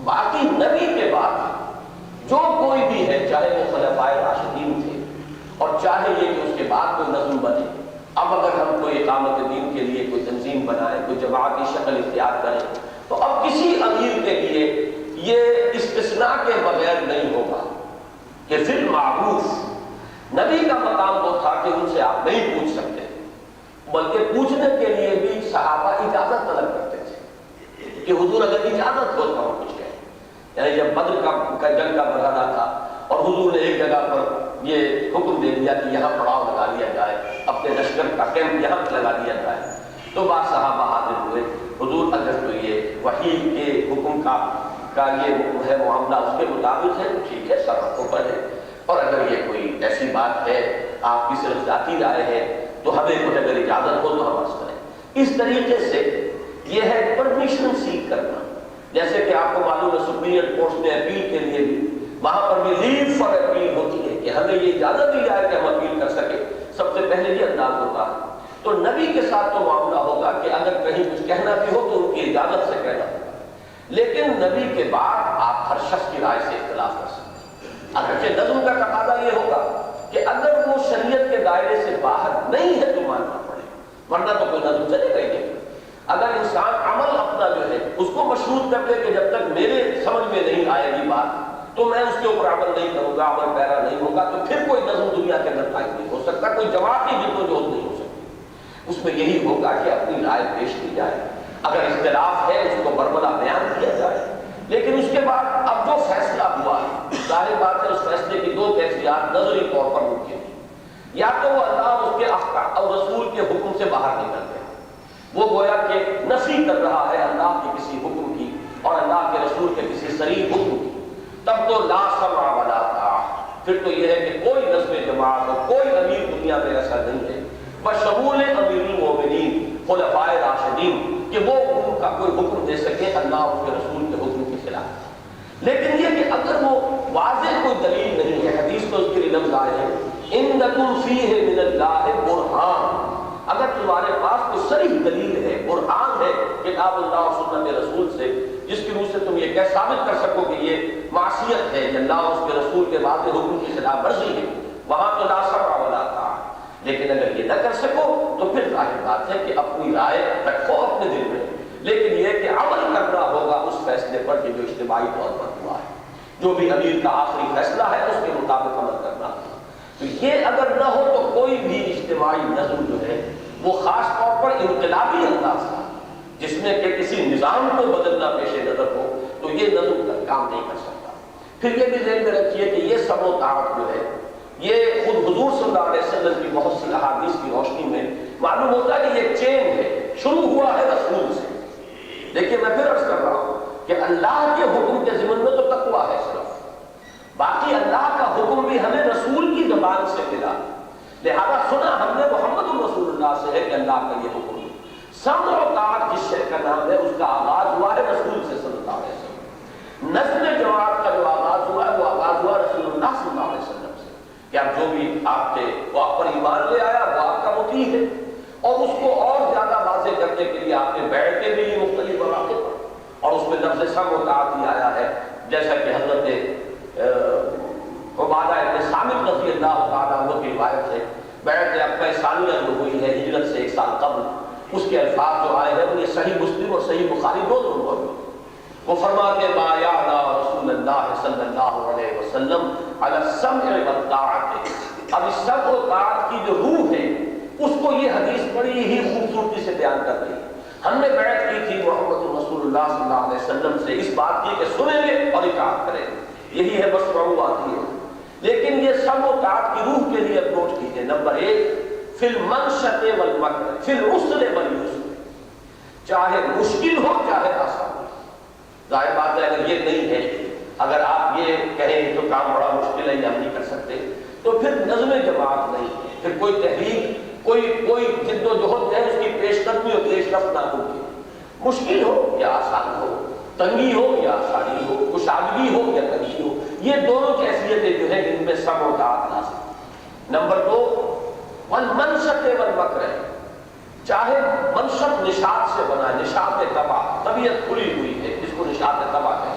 باقی نبی کے بعد جو کوئی بھی ہے، چاہے وہ خلفائے راشدین تھے اور چاہے یہ کہ اس کے بعد کوئی نظم بنے، اب اگر ہم کوئی اقامت دین کے لیے کوئی تنظیم بنائیں، کوئی جماعتی شکل اختیار کریں، تو اب کسی امیر کے لیے یہ استثناء کے بغیر نہیں ہوگا کہ فی المعروف نبی کا مقام وہ تھا کہ ان سے آپ نہیں پوچھ سکتے، بلکہ پوچھنے کے لیے بھی صحابہ اجازت طلب کرتے تھے کہ حضور اگر اجازت ہو تو ہم کچھ کہیں۔ یعنی جب بدر کا جنگ کا مرحلہ تھا اور حضور نے ایک جگہ پر یہ حکم دے دیا کہ یہاں پڑاؤ لگا لیا جائے، اپنے لشکر کا کیمپ یہاں پہ لگا دیا جائے، تو بعض صحابہ حاضر ہوئے، حضور اگر تو یہ وحی کے حکم کا یہ ہے معاملہ اس کے مطابق ہے تو ٹھیک ہے، سب رکھو پر ہے، اور اگر یہ کوئی ایسی بات ہے آپ کی صرف ذاتی رائے ہے تو ہمیں کچھ اگر اجازت ہو تو ہم عرض کریں۔ اس طریقے سے یہ ہے پرمیشن سیک کرنا، جیسے کہ آپ کو معلوم ہے سپیریئر کورٹس میں اپیل کے لیے بھی وہاں پر بھی لیو فار اپیل ہوتی ہے کہ ہمیں یہ اجازت دی جائے کہ ہم اپیل کر سکیں، سب سے پہلے یہ انداز ہوتا ہے۔ تو نبی کے ساتھ تو معاملہ ہوگا کہ اگر کہیں کچھ کہنا بھی ہو تو ان کی اجازت سے کہنا ہوگا، لیکن نبی کے بعد آپ ہر شخص کی رائے سے اختلاف کر سکتے ہیں۔ اگرچہ نظم کا تقاضا یہ ہوگا کہ اگر وہ شریعت کے دائرے سے باہر نہیں ہے تو ماننا پڑے، ورنہ تو کوئی نظم چلے گا ہی نہیں۔ اگر انسان عمل اپنا جو ہے اس کو مشروط کر دے کہ جب تک میرے سمجھ میں نہیں آئے گی بات تو میں اس کے اوپر عمل نہیں کروں گا، عمل پیرا نہیں ہوگا، تو پھر کوئی نظم دنیا کے اندر قائم نہیں ہو سکتا، کوئی جماعتی جدوجہد نہیں ہو سکتی۔ اس میں یہی ہوگا کہ اپنی رائے پیش کی جائے، اگر اختلاف ہے اس کو برملا بیان کیا جائے، لیکن اس کے بعد اب جو فیصلہ ہوا ہے ظاہر بات ہے اس فیصلے کی دو کیفیات نظری طور پر ممکن ہیں، یا تو وہ اللہ اور اس کے احکام اور رسول کے حکم سے باہر نکل گیا، وہ گویا کہ نفی کر رہا ہے اللہ کے کسی حکم کی اور اللہ کے رسول کے کسی صریح حکم کی، تب تو لا سمع ولا طاعہ، پھر تو یہ ہے کہ کوئی نظم جماعت اور کوئی امیر دنیا میں ایسا نہیں ہے بشمول امیر المومنین خلفائے راشدین کہ وہ ان کا کوئی حکم دے سکے اللہ اور اس کے رسول کے حکم کے خلاف۔ لیکن یہ کہ اگر وہ واضح کوئی دلیل نہیں ہے، حدیث میں اس کے لیے لفظ آئے ہیں اِنَّكُمْ فِيهِ مِنَ اللَّهِ بُرْحَانٌ، اگر تمہارے پاس کوئی صریح دلیل ہے، برہان ہے کتاب اللہ اور سنت رسول سے، جس کی روح سے تم یہ کہہ ثابت کر سکو کہ یہ معصیت ہے، یہ اللہ اور اس کے رسول کے واضح حکم کی خلاف ورزی ہے، وہاں تو لا سمع ولا طاعہ۔ لیکن اگر یہ نہ کر سکو تو پھر ظاہر بات ہے کہ اپنی رائے رکھو اپنے دل میں، لیکن یہ کہ عمل کرنا ہوگا اس فیصلے پر کہ جو اجتماعی طور پر ہوا ہے، جو بھی امیر کا آخری فیصلہ ہے اس کے مطابق عمل کرنا ہوگا۔ تو یہ اگر نہ ہو تو کوئی بھی اجتماعی نظم جو ہے وہ خاص طور پر انقلابی انداز کا، جس میں کہ کسی نظام کو بدلنا پیش نظر ہو، تو یہ نظم کا کام نہیں کر سکتا۔ پھر یہ بھی ذہن میں رکھیے کہ یہ سمع و طاعت جو ہے یہ خود حضور صلی اللہ علیہ وسلم کی بہت سی احادیث کی روشنی میں معلوم ہوتا ہے کہ یہ چین ہے، شروع ہوا ہے رسول سے۔ دیکھیے میں پھر عرض کر رہا ہوں کہ اللہ کے حکم کے ضمن میں تو تقویٰ ہے صرف، باقی اللہ کا حکم بھی ہمیں رسول کی زبان سے ملا، لہذا سنا ہم نے محمد رسول اللہ سے ہے کہ اللہ کا یہ حکم ہے۔ سمع و طاعت جس شے کا نام ہے اس کا آغاز ہوا ہے رسول سے صلی اللہ علیہ وسلم۔ نسل جماعت کا جو آغاز ہوا ہے وہ آغاز ہوا رسول اللہ صلی اللہ علیہ وسلم سے، کہ آپ جو بھی آپ کے وہ آپ پر ایمان لے آیا وہ آپ کا مطیع ہے، اور اس کو اور زیادہ واضح کرنے کے لیے آپ نے بیعتیں بھی مختلف مواقع پر، اور اس میں لفظ سمع و طاعت ہی آیا ہے، جیسا کہ حضرت عبادہ ابن صامت رضی اللہ تعالیٰ عنہ کی روایت ہے، بیعت عقبہ ثانیہ جو ہوئی ہے ہجرت سے 1 سال قبل، اس کے الفاظ جو آئے ہیں وہ یہ صحیح مسلم اور صحیح بخاری دونوں موجود ہیں۔ وہ فرماتے بایعنا رسول اللہ صلی اللہ علیہ وسلم علی السمع والطاعۃ۔ اب اس سمع و طاعت کی جو روح ہے اس کو یہ حدیث بڑی ہی خوبصورتی سے بیان کر رہی ہے۔ ہم نے بیعت کی تھی محمد رسول اللہ صلی اللہ علیہ وسلم سے اس بات کی کہ سنیں گے اور اطاعت کریں گے، یہی ہے بس آتی ہے۔ لیکن یہ سمع و طاعت کی روح کے لیے اپروچ کیجیے۔ نمبر 1 فی المنشط والمکر فی العسر والیسر، چاہے مشکل ہو چاہے آسان ہو۔ ظاہر بات ہے اگر یہ نہیں ہے، اگر آپ یہ کہیں تو کام بڑا مشکل ہے یہ ہم نہیں کر سکتے، تو پھر نظم جماعت نہیں ہے، پھر کوئی تحریک کوئی جد و جہد ہے اس کی پیش قدمی اور پیش رفت نہ ہوگی۔ مشکل ہو یا آسان ہو، تنگی ہو یا آسانی ہو، کشادگی ہو یا تنگی ہو، یہ دونوں کیفیتیں جو ہیں ان میں سمع و طاعت لازم۔ نمبر 2 والمنشط والمکر، چاہے منشط نشاط سے بنا، نشاط طبع، طبیعت کھلی ہوئی ہے جس کو نشاط طبع ہے،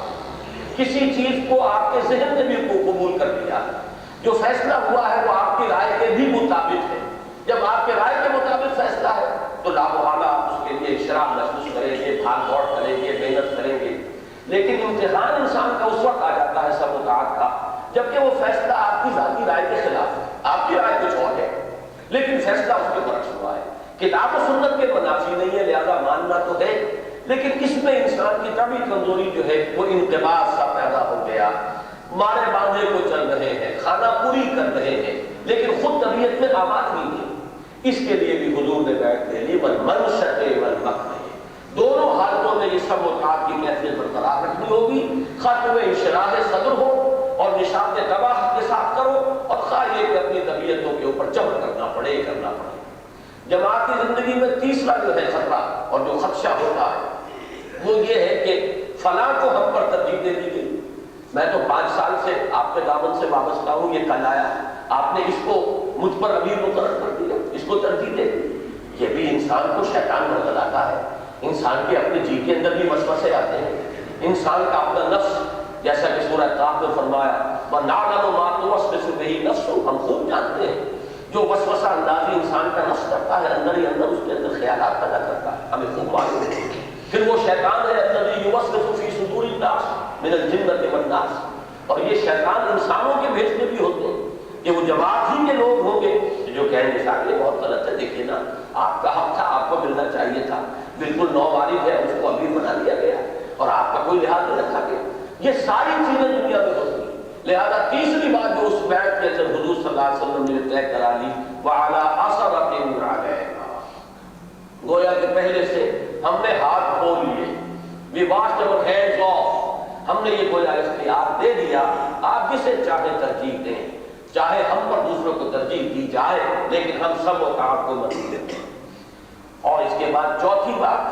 کسی چیز کو آپ کے ذہن نے بھی قبول کر لیا، جو فیصلہ ہوا ہے وہ آپ کی رائے کے بھی مطابق ہے۔ جب آپ کے رائے کے مطابق فیصلہ ہے تو لا محالہ آپ اس کے لیے شراب محسوس کریں گے، بھاگ دوڑ کریں گے، محنت کریں گے۔ لیکن امتحان انسان کا اس وقت آ جاتا ہے سمع و طاعت کا جبکہ وہ فیصلہ آپ کی ذاتی رائے کے خلاف ہے، آپ کی رائے کچھ اور ہے لیکن فیصلہ اس کے برعکس ہوا ہے۔ کتاب و سنت کے منافی نہیں ہے لہذا ماننا تو ہے، لیکن اس میں انسان کی طبعی کمزوری جو ہے وہ انقباض سا پیدا ہو گیا، مارے باندھے کو چل رہے ہیں، کھانا پوری کر رہے ہیں لیکن خود طبیعت میں آباد نہیں ہے۔ اس کے لیے بھی حضور نے بیعت لے لی والمنشط والمکر، دونوں حالتوں میں یہ سمع و طاعت کی کیفیت برقرار رکھنی ہوگی، خواہ تمہیں انشراح صدر ہو اور نشاط طبع کے ساتھ کرو، اور خواہ یہ کہ اپنی طبیعتوں کے اوپر جبر کرنا پڑے۔ جماعتی زندگی میں تیسرا جو ہے خطرہ اور جو خدشہ ہوتا ہے وہ یہ ہے کہ فلاں کو ہم پر ترجیح دے دی گئی، میں تو 5 سال سے آپ کے دامن سے وابستہ ہوں، یہ کل آیا آپ نے اس کو مجھ پر امیر مقرر کر دیا، اس کو ترجیح دے دی۔ یہ بھی انسان کو شیطان بھڑکاتا ہے، انسان کے اپنے جی کے اندر بھی وسوسے آتے ہیں، انسان کا اپنا نفس جیسا کہ سورہ قاف میں فرمایا وَنَعْلَمُ مَا تُوَسْوِسُ بِهِ نَفْسُهُ، ہم خوب جانتے ہیں جو وسوسہ اندازی انسان کا نفس کرتا ہے، اندر ہی اندر اس کے اندر خیالات پیدا کرتا ہے، ہمیں خوب معلوم ہے۔ پھر وہ شیطان ہے الذی یوسوس فی صدور الناس من الجنۃ والناس، اور یہ شیطان انسانوں کے بھیجنے بھی ہوتے ہیں کہ وہ جماعت ہی کے لوگ ہوں گے جو کہیں گے صاحب یہ بہت غلط ہے، دیکھیے نا آپ کا حق تھا، آپ کو ملنا چاہیے تھا، بالکل نووارث ہے اس کو امیر بنا دیا گیا اور آپ کا کوئی لحاظ نہیں رکھا گیا۔ یہ ساری چیزیں دنیا میں ہوتی ہیں، لہذا تیسری بات جو اس بیعت کے اندر حضور صلی اللہ علیہ وسلم نے طے کرا لی وَعَلَىٰ أَثَرَةٍ عَلَيْهَا، گویا کہ پہلے سے ہم نے ہاتھ دھو لیے، we washed our hands off، ہم نے یہ گویا اختیار دے دیا، آپ جسے چاہے ترجیح دیں، چاہے ہم پر دوسروں کو ترجیح دی جائے لیکن ہم سب و طاعت کو منظور دیتے ہیں۔ اور اس کے بعد چوتھی بات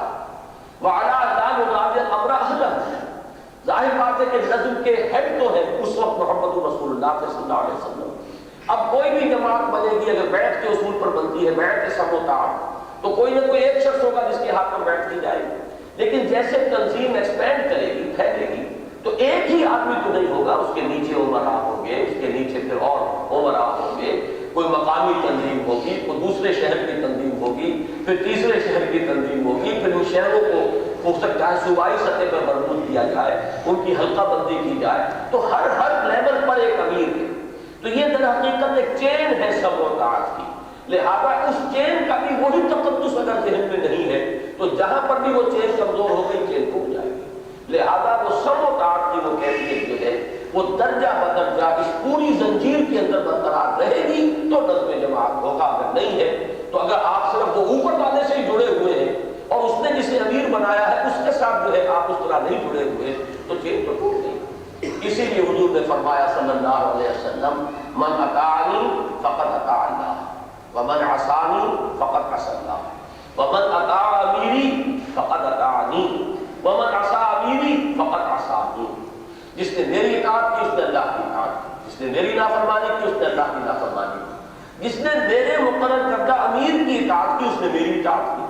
وَعَلَىٰ أَلَّا نُغَادِرَ الْأَمْرَ أَهْلَهُ، ظاہر بات ہے کہ نظم کے ہیڈ تو ہے اس وقت محمد رسول اللہ صلی اللہ علیہ وسلم۔ اب کوئی بھی جماعت بنے گی اگر بیعت کے اصول پر بنتی ہے، بیعت کے سمع و طاعت، تو کوئی نہ کوئی ایک شخص ہوگا جس کے ہاتھ میں بیعت کی جائے گی، لیکن جیسے تنظیم ایکسپینڈ کرے گی، پھیلے گی، تو ایک ہی آدمی تو نہیں ہوگا، اس کے نیچے عمرا ہوں گے، اس کے نیچے پھر اور عمرا ہوں گے، کوئی مقامی تنظیم ہوگی، کوئی دوسرے شہر کی تنظیم ہوگی، پھر تیسرے شہر کی تنظیم ہوگی، پھر ان شہروں کو ہو سکتا ہے صوبائی سطح پر مربوط کیا جائے، ان کی حلقہ بندی کی جائے، تو ہر لیول پر ایک امیر ہے۔ تو یہ در حقیقت ایک چین ہے سمع و طاعت کی، لہذا اس چین کا بھی وہی تقدس اگر ذہن میں نہیں ہے تو جہاں پر بھی وہ چین کمزور ہو گئی چین ٹوٹ جائے گی۔ لہذا وہ سمع و طاعت کی وہ کیفیت جو ہے وہ درجہ بدرجہ اس پوری زنجیر کے اندر برقرار رہے گی تو نظم جماعت ہوگا، اگر نہیں ہے تو اگر آپ صرف وہ اوپر والے سے ہی جڑے ہوئے ہیں اور اس نے جسے امیر بنایا ہے اس کے ساتھ جو ہے آپ اس طرح نہیں جڑے ہوئے تو چین تو ٹوٹ گئی۔ اسی لیے حضور نے فرمایا صلی اللہ علیہ وسلم من اطاعنی فقد اطاع اللہ ومن عصانی فقد عصى اللہ ومن اطاع امیری فقد اطاعنی ومن عصى امیری فقد عصانی، جس نے میری اطاعت کی اس نے اللہ کی اطاعت کی، جس نے میری نافرمانی کی اس نے اللہ کی نافرمانی کی، جس نے میرے مقرر کردہ امیر کی اطاعت کی اس نے میری اطاعت کی،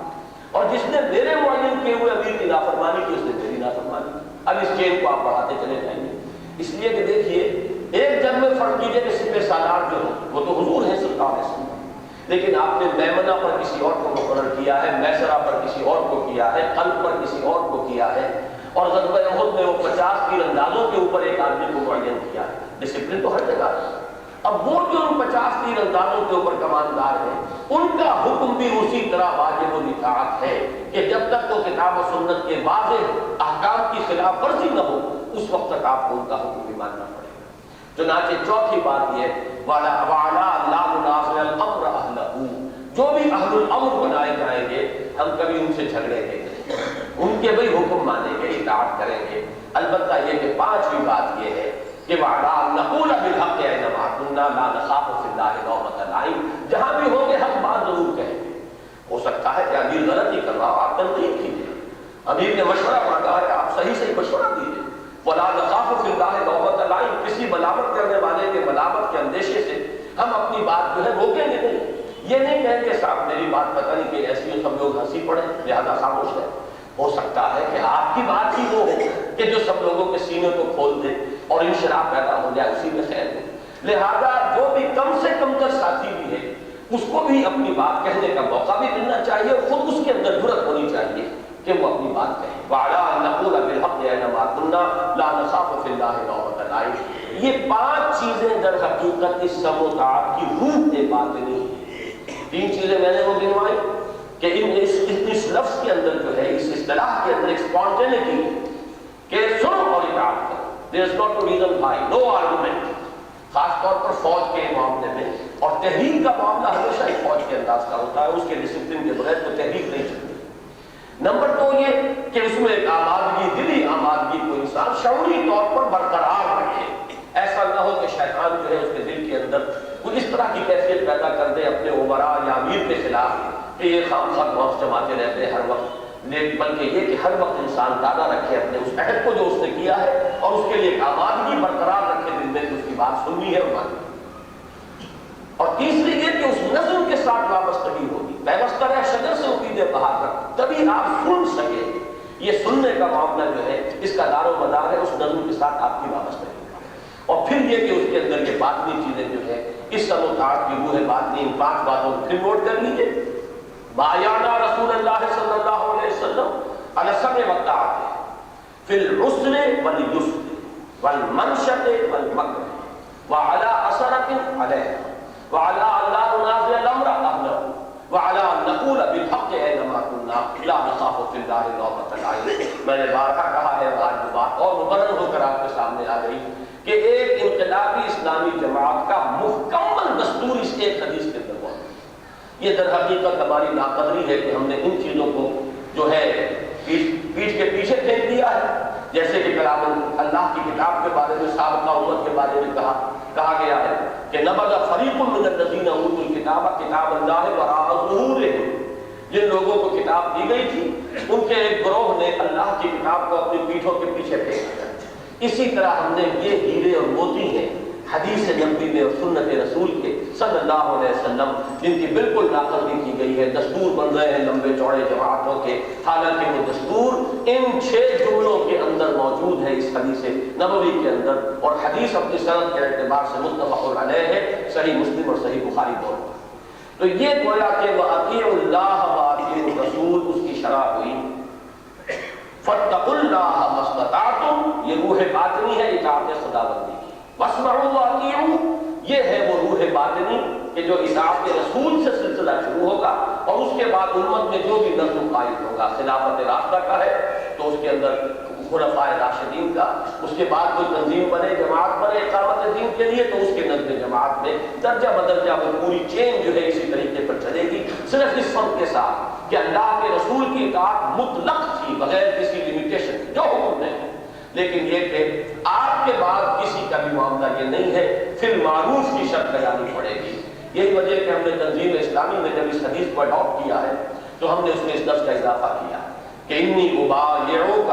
اور جس نے میرے معین کیے ہوئے امیر کی نافرمانی کی اس نے میری نافرمانی کی۔ اب اس چین کو آپ بڑھاتے چلے جائیں گے، اس لیے کہ دیکھیے ایک جنگ میں فرق کیجئے کہ سپہ سالار جو ہیں وہ تو حضور ہیں صلی اللہ علیہ وسلم، لیکن آپ نے میمنہ پر کسی اور کو مقرر کیا ہے، میسرہ پر کسی اور کو کیا ہے، قلب پر کسی اور کو کیا ہے، اور غزوہ احد میں وہ 50 تیر اندازوں کے اوپر ایک آدمی کو معین کیا ہے. ڈسپلن تو ہر جگہ ہے. اب وہ جو ان 50 تیر اندازوں کے اوپر کماندار ہیں ان کا حکم بھی اسی طرح واجب الاطاعت ہے کہ جب تک وہ کتاب و سنت کے واضح احکام کی خلاف ورزی نہ ہو اس وقت تک آپ کو ان کا حکم بھی ماننا پڑے گا. چنانچہ چوتھی بات یہ وَعَلَىٰ لَا نُنَازِعَ الْأَمْرَ أَهْلَهُ، جو بھی اہل الامر بنائے جائیں گے ہم کبھی ان سے جھگڑے نہیں کریں گے، ان کے وہی حکم مانیں گے، اطاعت کریں گے. البتہ یہ کہ پانچویں بات یہ ہے کہ وَعَلَىٰ نَقُولَ بِالْحَقِّ أَيْنَمَا كُنَّا لَا نَخَافُ فِي اللَّهِ لَوْمَةَ لَائِمٍ، جہاں بھی ہوں گے حق بات ضرور کہیں گے. ہو سکتا ہے کہ امیر غلطی کر رہا ہو، آپ تنقید کیجیے، امیر نے مشورہ مانگا ہے آپ صحیح صحیح مشورہ دیجیے. وَلَا نَخَافُ فِي اللَّهِ لَوْمَةَ لَائِمٍ، کسی ملامت کرنے والے کے ملامت کے اندیشے سے ہم اپنی بات جو ہے روکیں گے نہیں. یہ نہیں کہیں کہ صاحب میری بات پتہ نہیں کہ ایسی سب لوگ ہنسی پڑے لہذا خاموش ہے. ہو سکتا ہے کہ آپ کی بات ہی وہ ہو کہ جو سب لوگوں کے سینے کو کھول دے اور انشراح پیدا ہو جائے، اسی میں خیر ہے. لہذا جو بھی کم سے کم تر ساتھی بھی ہے اس کو بھی اپنی بات کہنے کا موقع بھی ملنا چاہیے اور خود اس کے اندر جرأت ہونی چاہیے کہ وہ اپنی بات کہے. وَعَلَىٰ أَن نَقُولَ بِالْحَقِّ أَيْنَمَا كُنَّا لَا نَخَافُ فِي اللَّهِ لَوْمَةَ لَائِمٍ. یہ پانچ چیزیں در حقیقت اس سمع و طاعت کی روح باطنی ہیں. تین چیزیں میں نے وہ گنوائی کہ اس لفظ کے اندر جو ہے، اس اصطلاح کے اندر ایک اسپونٹینٹی کہ سنو اور اطاعت کرو. There is not a reason why, no argument. خاص طور پر فوج کے معاملے میں، اور تحریک کا معاملہ ہمیشہ ایک فوج کے انداز کا ہوتا ہے، اس کے ڈسپلن کے بغیر کوئی تحریک نہیں چلتی. نمبر دو یہ کہ اس میں ایک آمادگی، دلی آمادگی کو انسان شعوری طور پر برقرار رکھے. ایسا نہ ہو کہ شیطان جو ہے اس کے دل کے اندر کوئی اس طرح کی کیفیت پیدا کر دے اپنے عمراء یا امیر کے خلاف کہ یہ خام خواہ موت جماتے رہتے ہر وقت، بلکہ یہ کہ ہر وقت انسان دادا رکھے اپنے اس عہد کو جو اس نے کیا ہے اور اس کے لیے ایک آمادگی برقرار رکھے دل میں کہ اس کی بات سننی ہے اور ماننی. اور تیسری یہ کہ اس نظم کے ساتھ وابستگی ہوگی، پیوستہ رہ شجر سے امیدیں باہر رکھ، تبھی آپ سن سکیں. یہ سننے کا معاملہ جو ہے اس کا دار و مدار ہے اس نظم کے ساتھ آپ کی وابستگی. اور پھر یہ کہ اس کے اندر یہ باطنی چیزیں جو ہے اس سمع و طاعت کی روح باطنی، ان پانچ باتوں کو پھر نوٹ کر لیجیے. بایعنا رسول اللہ صلی اللہ علیہ وسلم علی السمع والطاعت فی العسر والیسر والمنشط والمکرہ وعلی اثرۃ علیہ وعلی ان لا ننازع الامر اہلہ وعلی ان نقول بالحق اینما کنا لا نخاف فی اللہ لومۃ لائم. میں نے بارہا کہا ہے، آج وہ بات اور مبرر ہو کر آپ کے سامنے آ گئی کہ ایک انقلابی اسلامی جماعت کا مکمل دستور اس ایک حدیث کے اندر موجود ہے. یہ در حقیقت ہماری ناقدری ہے کہ ہم نے ان چیزوں کو جو ہے پیٹھ کے پیچھے پھینک دیا ہے. جیسے کہ کلام اللہ کی کتاب کے بارے میں سابقہ امت کے بارے میں کہا گیا ہے کہ نبذ فریق من الذین اوتوا الکتاب کتاب اللہ وراء ظہورہم. جن لوگوں کو کتاب دی گئی تھی ان کے ایک گروہ نے اللہ کی کتاب کو اپنی پیٹھوں کے پیچھے پھینک دیا. اسی طرح ہم نے یہ ہیرے اور موتی ہیں حدیث نبوی میں اور سنت رسول کے صلی اللہ علیہ وسلم جن کی بالکل ناقدری کی گئی ہے، دستور بن رہے ہیں لمبے چوڑے جماعتوں کے، حالانکہ وہ دستور ان 6 جملوں کے اندر موجود ہے اس حدیث نبوی کے اندر. اور حدیث اپنی سند کے اعتبار سے متفق علیہ ہے، صحیح مسلم اور صحیح بخاری دونوں. تو یہ گویا کہ وَأَطِیعُوا اللَّهَ وَأَطِیعُوا الرَّسُولَ اس کی شرح ہوئی. فَاتَّقُوا اللَّهَ مَا اسْتَطَعْتُمْ یہ روح باطنی ہے اطاعت خداوندی کی. وَاسْمَعُوا وَأَطِیعُوا یہ ہے وہ روح باطنی کہ جو اطاعت رسول سے سلسلہ شروع ہوگا اور اس کے بعد امت میں جو بھی نظم قائم ہوگا، خلافت راستہ کا ہے تو اس کے اندر خلفاء راشدین کا، اس کے بعد کوئی تنظیم بنے، جماعت بنے اقامت دین کے لیے تو اس کے نظم جماعت میں درجہ بدرجہ وہ پوری چین جو ہے اسی طریقے پر چلے گی، صرف اس فرق کے ساتھ کہ اللہ کے رسول کی اطاعت مطلق تھی بغیر کسی لمیٹیشن جو حکم ہے. لیکن یہ کہ آپ کے بعد کسی کا بھی معاملہ یہ نہیں ہے، پھر معروف کی شرط لگانی پڑے گی. یہی وجہ کہ ہم نے تنظیم اسلامی میں جب اس حدیث کو اڈاپٹ کیا ہے تو ہم نے اس میں اس لفظ کا اضافہ کیا کہ انی ابایعک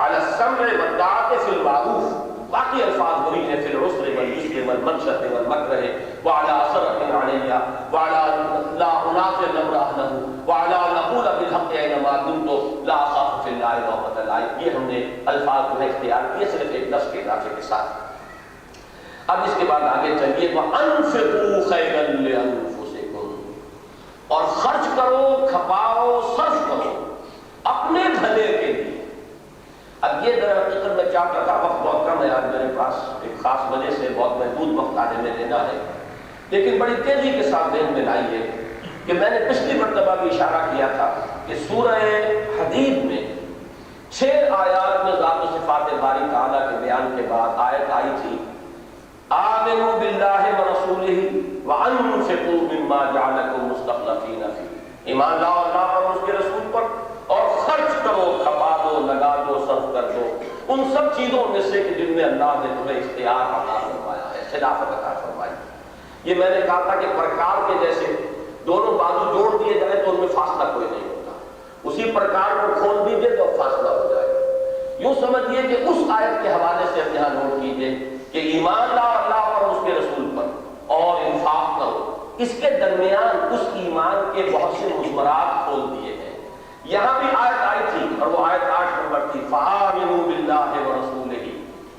علی السمع والطاعۃ فی المعروف. باقی الفاظ وہی ہیں، فی العسر والیسر والمنشط والمکرہ وعلی اثرۃ علیہ وعلی لا انازع الامر اہلہ وعلی ان نقول بالحق اینما کنت لا اخاف فی اللہ لومۃ لائم. یہ ہم نے الفاظ جو ہے اختیار کیے صرف ایک لفظ کے اضافے کے ساتھ. اب اس کے بعد آگے چلیے وَأَنفِقُوا خَيْرًا لِأَنفُسِكُمْ اور خرچ کرو، کھپاؤ، صرف کرو اپنے بھلے کے لیے. اب خاص وجہ سے بہت محدود وقت آنے میں لینا ہے، لیکن بڑی تیزی کے ساتھ ذہن میں لائیے کہ میں نے پچھلی مرتبہ بھی اشارہ کیا تھا کہ سورہ حدید میں 6 آیات میں ذات و صفات باری تعالیٰ کے بیان کے بعد آیت آئی تھی آمنوا باللہ ورسولہ وانفقوا مما جعلکم مستخلفین فیہ، ایمان لاؤ اللہ پر، اس کے رسول پر، اور خرچ کرو، کھپا دو، لگا دو، صرف کر دو ان سب چیزوں میں سے کہ جن میں اللہ نے تمہیں اختیار عطا فرمایا ہے، خلافت عطا فرمائی۔ یہ میں نے کہا تھا کہ پرکار کے جیسے دونوں بازو جوڑ دیے جائیں تو ان میں فاصلہ کوئی نہیں ہوتا، اسی پرکار کو کھول دیجئے تو فاصلہ ہو جائے گا۔ یوں سمجھیے کہ اس آیت کے حوالے سے ہم یہاں نوٹ کیجئے کہ ایمان لاؤ اللہ پر، اس کے رسول پر، اور انفاق کرو، اس کے درمیان اس ایمان کے بہت سے مضمرات کھول دیے ہیں۔ یہاں بھی آیت آئی تھی اور وہ آیت 8 نمبر تھی فآمنوا باللہ ورسولہ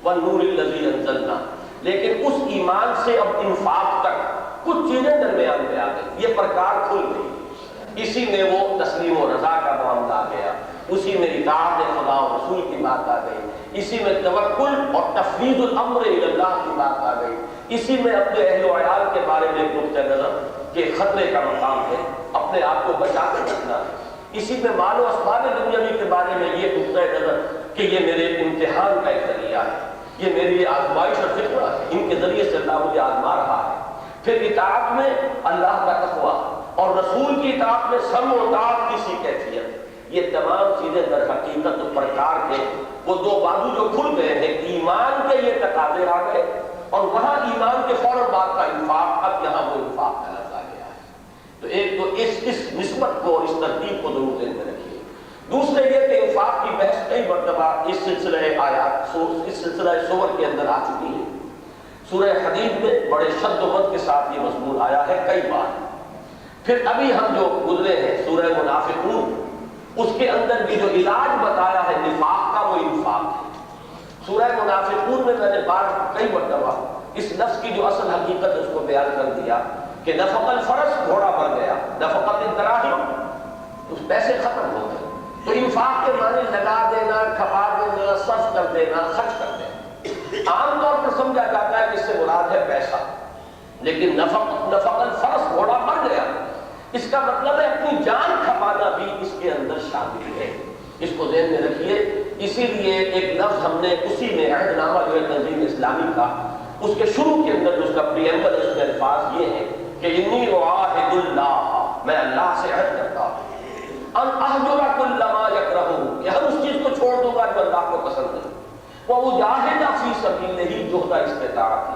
والنور الذی انزلنا، لیکن اس ایمان سے اب انفاق تک کچھ چیزیں درمیان میں آ گئی، یہ پرکار کھل گئی، اسی میں وہ تسلیم و رضا کا معاملہ آ گیا، اسی میں اطاعت خدا و رسول کی بات آ گئی، اسی میں توکل اور تفویض الامر الی اللہ کی بات آ گئی، اسی میں اپنے اہل و عیال کے بارے میں نقطۂ نظر کہ خطرے کا مقام ہے، اپنے آپ کو بچا کر رکھنا ہے، اسی میں مال و اسباب دنیاوی کے بارے میں یہ نقطۂ نظر کہ یہ میرے امتحان کا ایک ذریعہ ہے، یہ میری آزمائش اور فطرہ ہے، ان کے ذریعے سے اللہ مجھے آزما رہا ہے۔ پھر اطاعت میں اللہ کا تقویٰ اور رسول کی اطاعت میں سمع و طاعت کی سی کیفیت، یہ تمام چیزیں در حقیقت پرکار کے وہ دو بازو جو کھل گئے ہیں، ایمان کے یہ تقاضے آ گئے اور وہاں ایمان کے فوراً بعد کا انفاق، اب یہاں وہ انفاق کا لفظ آ گیا ہے۔ تو ایک تو اس نسبت کو، اس ترتیب کو ضرور ذہن میں رکھیے۔ دوسرے یہ کہ انفاق کی بحث کئی مرتبہ اس سلسلہ آیات، اس سلسلہ سور کے اندر آ چکی ہے۔ سورہ حدید میں بڑے شد و مد کے ساتھ یہ مضمون آیا ہے کئی بار۔ پھر ابھی ہم جو گزرے ہیں سورہ منافقون، اس کے اندر بھی جو علاج بتایا ہے نفاق کا، وہ انفاق ہے۔ سورہ منافقون میں نے کئی مرتبہ اس لفظ کی جو اصل حقیقت ہے اس کو بیان کر دیا کہ نفق الفرس، گھوڑا بڑھ گیا، نفقت الدراہم، اس پیسے ختم ہو گئے۔ تو انفاق کے معنی لگا دینا، کھپا دینا، صرف کر دینا، خرچ کر دینا۔ عام طور پر سمجھا جاتا ہے کہ اس سے مراد ہے پیسہ، لیکن نفق الفرس، گھوڑا مر گیا، اس کا مطلب ہے اپنی جان کھپانا بھی اس کے اندر شامل ہے، اس کو ذہن میں رکھیے۔ اسی لیے ایک لفظ ہم نے اسی میں عہد نامہ جو ہے تنظیم اسلامی کا، اس کے شروع کے اندر اس کا پریمبل، اس کے الفاظ یہ ہیں کہ انی اعاہد اللہ، میں اللہ سے عہد کرتا ہوں، ان اہجر کل ما یکرہ، کہ ہر اس چیز کو چھوڑ دوں گا جو اللہ کو پسند نہیں، وَأُجَاهِدَ فِي سَبِيلِهِ جُهْدَ اسْتِطَاعَتِهِ،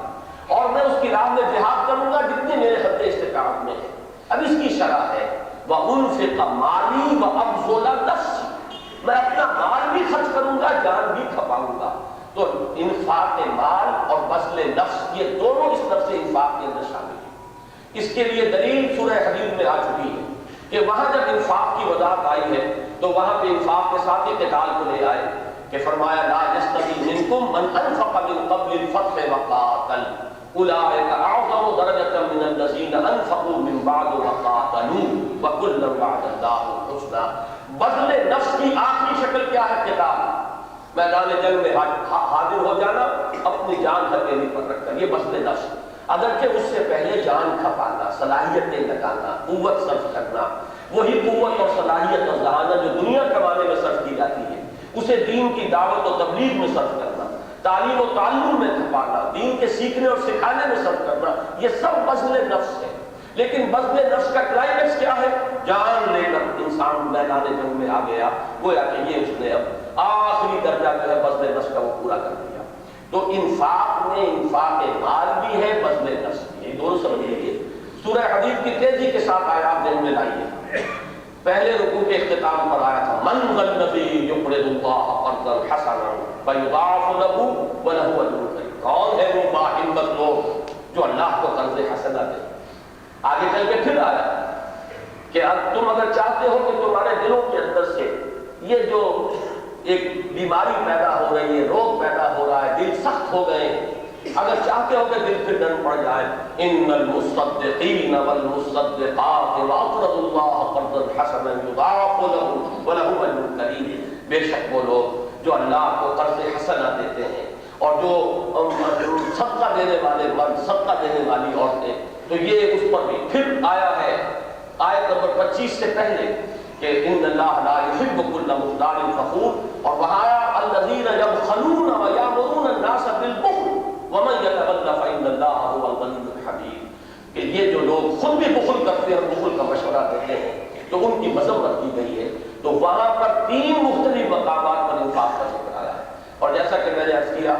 اور میں اس کی راہ میں جہاد کروں گا جتنے میرے حد استطاعت میں ہے۔ اب اس کی شرح ہے وَأُنْفِقَ مَالِي وَأَبْذُلَ نَفْسِي، میں اپنا مال بھی خرچ کروں گا، جان بھی کھپاؤں گا۔ تو انفاق مال اور بذل نفس، یہ دونوں اس لفظ انفاق کے اندر شامل ہیں۔ اس کے لیے دلیل سورہ حدید میں آ چکی ہے کہ وہاں جب انفاق کی وضاحت آئی ہے تو وہاں پہ انفاق کے ساتھ ہی قتال کو لے آئے کہ فرمایا لا یستوی منکم من انفق من قبل الفتح وقاتل اولئک اعظم درجۃ من الذین انفقوا من بعد وقاتلوا وکلا وعد اللہ الحسنی۔ بذل نفس کی آخری شکل کیا ہے؟ قتال، میدان جنگ میں حاضر ہو جانا، اپنی جان ہتھیلی پر رکھ کر، یہ بذل نفس۔ اگرچہ اس سے پہلے جان کھپانا، صلاحیتیں لگانا، قوت صرف کرنا، وہی قوت اور صلاحیت اور ذہانت جو دنیا کمانے میں صرف کی جاتی ہے، اسے دین کی دعوت و تبلیغ میں صرف کرنا، تعلیم و تعلم میں کھپانا، دین کے سیکھنے اور سکھانے میں صرف کرنا، یہ سب بذل نفس ہے۔ لیکن بذل نفس کا کلائمیکس کیا ہے؟ جان لے کر انسان میدان جنگ میں آ گیا، گویا کہ یہ اس نے اب آخری درجہ جو ہے بذل نفس کا وہ پورا کر دیا۔ تو انفاق میں انفاق مال بھی ہے، بذل نفس بھی ہے، دونوں سمجھ لیجیے۔ سورہ حدید کی تیزی کے ساتھ آیات ذہن میں لائیے۔ پہلے رکوع کے اختتام پر آیا تھا من ذا الذی یقرض اللہ قرضا حسنا فیضاعف لہ ولہ اجر کریم، کون ہے وہ باہمت لوگ جو اللہ کو قرض حسنا دے۔ آگے چل کے پھر آیا کہ تم اگر چاہتے ہو کہ تمہارے دلوں کے اندر سے یہ جو ایک بیماری پیدا ہو رہی ہے، روگ پیدا ہو رہا ہے، دل سخت ہو گئے، اگر چاہتے ہو کہ دل پھر نرم پڑ جائے، ان المصدقین والمصدقات واقرضوا اللہ قرضا حسنا یضاعف لهم ولهم اجر کریم، بے شک وہ لوگ جو اللہ کو قرض حسنا دیتے ہیں اور جو صدقہ دینے والے مرد، صدقہ دینے والی عورتیں، تو یہ اس پر بھی پھر آیا ہے آیت نمبر 25 سے پہلے کہ ان اللہ لا يحب كل مختال فخور، اور وہاں آیا الذین یبخلون ویامرون الناس بالبخل ومن یتول فإن اللہ هو الغنی الحمید، کہ یہ جو لوگ خود بھی بخل کرتے ہیں اور بخل کا مشورہ دیتے ہیں تو ان کی مذمت کی گئی ہے۔ تو وہاں پر 3 مختلف مقامات پر انفاق کا ذکر آیا ہے، اور جیسا کہ میں نے عرض کیا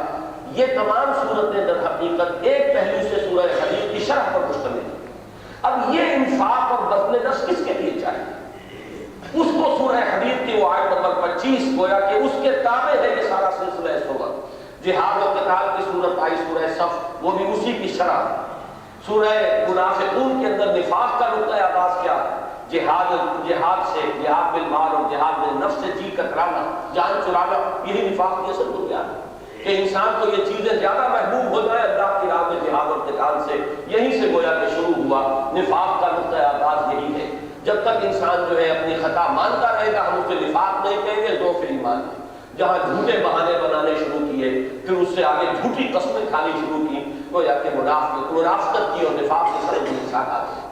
یہ تمام صورتیں در حقیقت ایک پہلو سے سورہ حدید کی شرح پر مشتمل ہیں۔ اب یہ انفاق اور بذل نفس کس کے لیے چاہیے؟ اس کو سورہ حدید کی وہ آیت نمبر 25 گویا کہ اس کے تابع ہے یہ سارا سلسلہ صورت۔ جہاد و قتال کی صورت آئی سورہ صف، وہ بھی اسی کی شرح۔ سورہ منافقون کے اندر نفاق کا نقطہ آغاز کیا ہے؟ جہاد سے، جہاد بالمال اور جہاد بالنفس سے جی کترانا، جان چرانا، یہی نفاق کی اصل بنیاد ہے کہ انسان کو یہ چیزیں زیادہ محبوب ہو جائے اللہ کی راہ میں جہاد اور قتال سے۔ یہیں سے گویا کہ شروع ہوا نفاق کا نقطہ آغاز یہی ہے۔ جب تک انسان جو ہے اپنی خطا مانتا رہے گا ہم اسے نفاق نہیں کہیں گے، ضعف ایمان ہے۔ جہاں جھوٹے بہانے بنانے شروع کیے، پھر اس سے آگے جھوٹی قسمیں کھانی شروع کی، گویا کہ منافقت کی اور نفاق کی سرد انسان آتے ہیں۔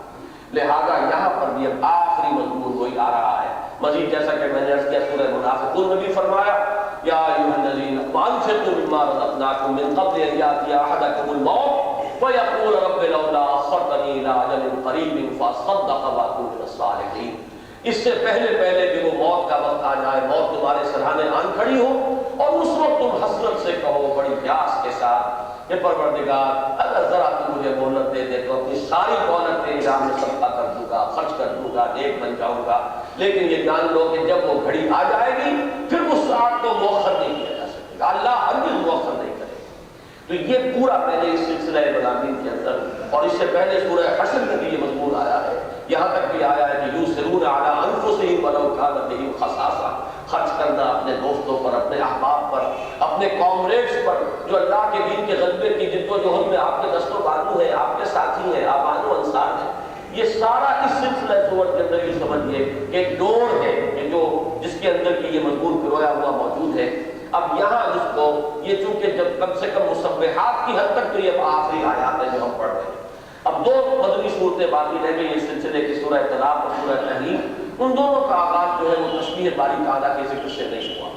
لہذا یہاں پر بھی اب آخری مضمون وہی آ رہا ہے۔ مزید جیسا کہ میں نے عرض کیا سورہ منافقون میں بھی فرمایا یا ایھا الذین انفقوا مما رزقناکم من قبل ان یأتی احدکم الموت فیقول رب لولا اخرتنی الی اجل قریب فاصدق واکن من الصالحین، اس سے پہلے کہ وہ موت کا وقت آ جائے، موت تمہارے سرہانے آن کھڑی ہو اور اس وقت تم حسرت سے کہو بڑی پیاس کے ساتھ کہ پروردگار اگر ذرا تو مجھے مہلت دے دے تو اپنی ساری دولت تیری راہ میں صدقہ کر دوں گا، خرچ کر دوں گا، نیک بن جاؤں گا۔ لیکن یہ جان لو کہ جب وہ گھڑی آ جائے گی پھر اس ساتھ کو مؤخر نہیں کیا جا سکے گا، اللہ ہرگز مؤخر نہیں کرے گا۔ تو یہ پورا پہلے اس سلسلہ بلاغین کے اندر، اور اس سے پہلے سورہ حشر میں بھی یہ مضمون آیا ہے، یہاں تک بھی آیا ہے کہ یؤثرون علی انفسہم ولو کان بہم خصاصہ، خرچ کرنا اپنے دوستوں پر، اپنے احباب پر، اپنے کامریڈز پر جو اللہ کے دین کے غلبے کی جدوجہد میں آپ کے دست و بازو ہیں، آپ کے ساتھی ہیں، آبان و انصار ہیں۔ یہ سارا اس سلسلہ صورت کے اندر یہ سمجھیے کہ ایک ڈور ہے کہ جس کے اندر کی یہ مضمون پرویا ہوا موجود ہے۔ اب یہاں اس کو یہ چونکہ جب کم سے کم مصبحات کی حد تک تو یہ آخری آیات ہے جو ہم پڑھ رہے ہیں، اب 2 مدنی صورتیں باقی رہ گئی اس سلسلے کی، سورہ طلاق اور سورہ تحریم۔ ان دونوں کا آغاز جو ہے وہ تسبیح باری تعالیٰ کے ذکر سے نہیں ہوا،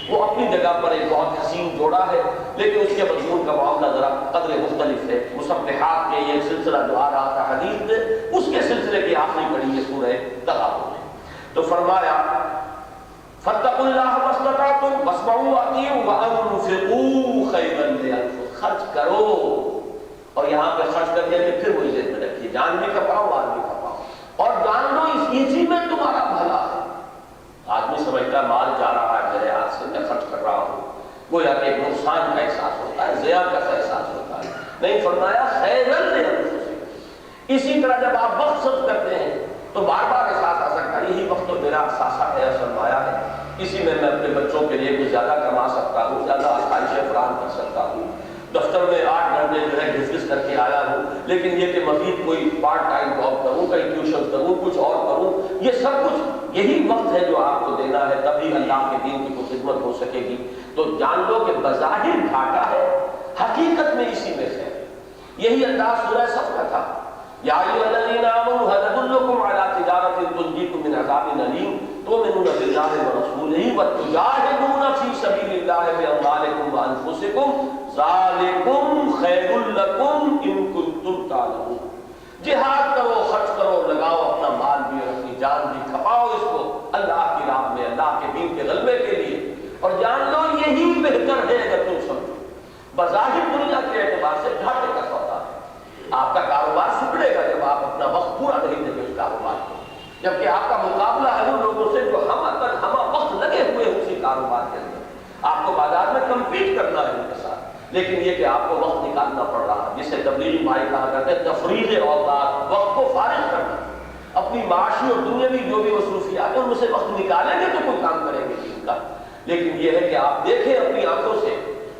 وہ اپنی جگہ پر ایک بہت حسین جوڑا ہے، لیکن اس کے مضمون کا معاملہ ذرا قدر مختلف ہے۔ مصبحات کے یہ سلسلہ جو آ رہا تھا حدیث میں، اس کے سلسلے کی آخری کڑی یہ سورہ تغابن ہے۔ تو فرمایا فاتقوا اللہ ما استطعتم واسمعوا واطیعوا وانفقوا خیرا لانفسکم، خرچ کرو، اور یہاں پہ خرچ کرنے کے پھر وہی ذہن میں رکھیے جان بھی کپاؤ مال بھی کپاؤ، اور جان لو اسی میں تمہارا بھلا ہے۔ آدمی سمجھتا ہے مال جا رہا ہے میرے ہاتھ سے، میں خرچ کر رہا ہوں، گویا کہ ایک نقصان کا احساس ہوتا ہے، ضیاع کا احساس ہوتا ہے۔ نہیں، فرمایا خیرا لانفسکم۔ اسی طرح جب آپ وقت صرف کرتے ہیں تو بار بار احساس آ سکتا ہے یہی وقت تو میرا اثاثہ ہے، سرمایہ ہے، اسی میں اپنے بچوں کے لیے کچھ زیادہ کما سکتا ہوں، زیادہ آسائشیں فراہم کر سکتا ہوں، دفتر میں 8 گھنٹے جو ہے گھس کر کے آیا ہوں، لیکن یہ کہ مزید کوئی پارٹ ٹائم جاب کروں، کہیں ٹیوشن کروں، کچھ اور کروں، یہ سب کچھ یہی وقت ہے جو آپ کو دینا ہے، تبھی اللہ کے دین کی کوئی خدمت ہو سکے گی۔ تو جان لو کہ بظاہر گھاٹا ہے، حقیقت میں اسی میں ہے۔ یہی انداز سورہ صف کا تھا، یا ایھا الذین آمنوا ھل ادلکم علی تجارۃ تنجیکم من عذاب الیم تؤمنون باللہ ورسولہ وتجاہدون فی سبیل اللہ باموالکم وانفسکم ذالکم خیر لکم ان کنتم تعلمون۔ جہاد کرو، خرچ کرو، لگاؤ اپنا مال بھی اور اپنی جان بھی، کھپاؤ اس کو اللہ کی راہ میں، اللہ کے دین کے غلبے کے لیے، اور جان لو یہی بہتر ہے اگر تم سمجھو۔ بظاہر دنیا کے اعتبار سے گھاٹے کا سودا ہے، آپ کا کاروبار سکڑے گا جب آپ اپنا وقت پورا نہیں دیں گے اس کاروبار کو، جبکہ آپ کا مقابلہ ہے ان لوگوں سے جو ہمہ وقت لگے ہوئے ہیں اسی کاروبار کے اندر۔ آپ کو بازار میں کمپیٹ کرنا ہے ان کے ساتھ، لیکن یہ کہ آپ کو وقت نکالنا پڑ رہا ہے، جسے تبلیغی بھائی کہا کرتے ہیں تفریغ اوقات، وقت کو فارغ کرنا، اپنی معاشی اور دنیاوی جو بھی مصروفیات ہیں ان سے وقت نکالیں گے تو کوئی کام کریں گے دین کا۔ لیکن یہ ہے کہ آپ دیکھیں اپنی آنکھوں سے،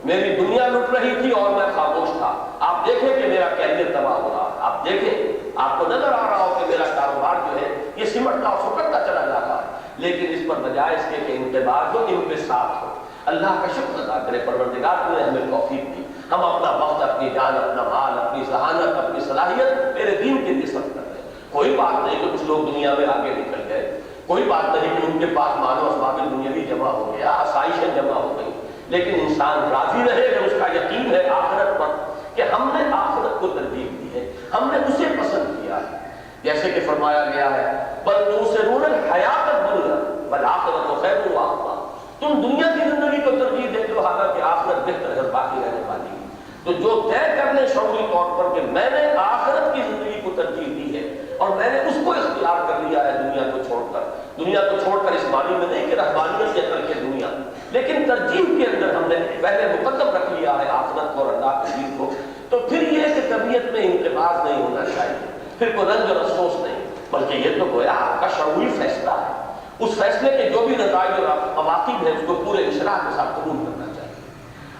میری دنیا لٹ رہی تھی اور میں خاموش تھا، آپ دیکھیں کہ میرا کیریئر تباہ ہو رہا ہے، آپ دیکھیں، آپ کو نظر آ رہا ہو کہ میرا کاروبار جو ہے یہ سمٹتا اور سکڑتا چلا جاتا ہے، لیکن اس پر بجائے اس کے کہ انتباہ ہو، انبساط ہو، اللہ کا شکر ادا کرے، پروردگار تو نے ہمیں توفیق دی، ہم اپنا وقت، اپنی جان، اپنا مال، اپنی ذہانت، اپنی صلاحیت میرے دین کے لیے صرف کر رہے ہیں۔ کوئی بات نہیں کہ کچھ لوگ دنیا میں آگے نکل گئے، کوئی بات نہیں کہ ان کے پاس مال و اسباب دنیاوی جمع ہو گیا، آسائشیں جمع ہو گئی، لیکن انسان راضی رہے کہ اس کا یقین ہے آخرت پر، کہ ہم نے آخرت کو ترجیح دی ہے، ہم نے اسے پسند کیا ہے۔ جیسے کہ فرمایا گیا ہے بل تؤثرون الحیات الدنیا والآخرۃ خیر وابقیٰ، تم دنیا کی زندگی کو ترجیح دیتے ہو حالانکہ آخرت بہتر ہے، باقی رہنے والی ہے۔ تو جو طے کر لیں شعوری طور پر کہ میں نے آخرت کی زندگی کو ترجیح دی ہے اور میں نے اس کو اختیار کر لیا ہے دنیا کو چھوڑ کر اس معنی میں نہیں کہ رہبانیت یا ترک دنیا، لیکن ترجیح کے اندر ہم نے پہلے مقدم رکھ لیا ہے آخرت کو اور اللہ کے دین کو، تو پھر یہ کہ طبیعت میں انقباض نہیں ہونا چاہیے، پھر کوئی رنج اور افسوس نہیں، بلکہ یہ تو گویا آپ کا شعوری فیصلہ ہے، اس فیصلے کے جو بھی نتائج اور عواقب ہیں اس کو پورے انشراح کے ساتھ قبول کرنا چاہیے۔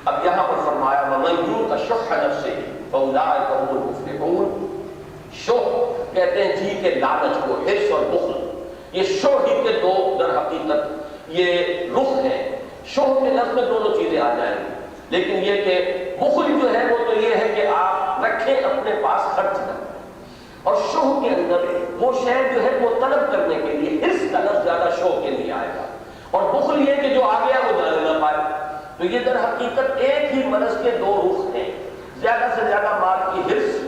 اب یہاں پر فرمایا وَمَن يُوقَ شُحَّ نَفْسِهِ فَأُولَٰئِكَ هُمُ الْمُفْلِحُونَ۔ شح کہتے ہیں جی کے لالچ کو، حرص اور بخل، یہ شح ہی کے دو در حقیقت یہ رخ ہے۔ شح کے لفظ میں دونوں چیزیں آ جائیں گی، لیکن یہ کہ بخل جو ہے وہ تو یہ ہے کہ آپ رکھیں اپنے پاس خرچ نہ، اور شح کے اندر وہ شے جو ہے وہ طلب کرنے کے لیے، حرص کا لفظ زیادہ شح کے لیے آئے گا، اور بخل یہ کہ جو آ گیا وہ جانے نہ پائے۔ تو یہ در حقیقت ایک ہی مرض کے دو رخ ہیں، زیادہ سے زیادہ مال کی حرص،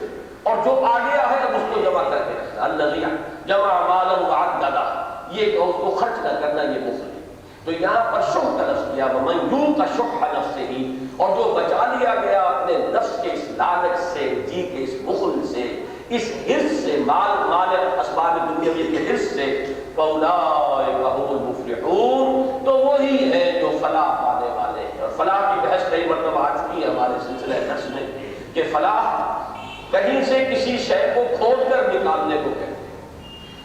اور جو آ گیا ہے اب اس کو جمع کر کے رکھنا، الذی جمع مالا وعددہ، یہ کہ اس کو خرچ نہ کرنا، یہ بخل ہے۔ تو یہاں پر شح کا لفظ کیا وَمَن یُوقَ شُحَّ نَفْسِهِ، اور جو بچا لیا گیا اپنے نفس کے اس لالچ سے، جی کے اس بخل سے، اس حرص سے، مال اسباب دنیاوی کے حرص سے، فَأُولَٰئِكَ هُمُ الْمُفْلِحُونَ، تو وہی ہیں جو فلاح پانے والے ہیں۔ اور فلاح کی بحث کئی مرتبہ آ چکی ہے ہمارے سلسلہ درس میں کہ فلاح کہیں سے کسی شے کو کھود کر نکالنے کو کہتے ہیں،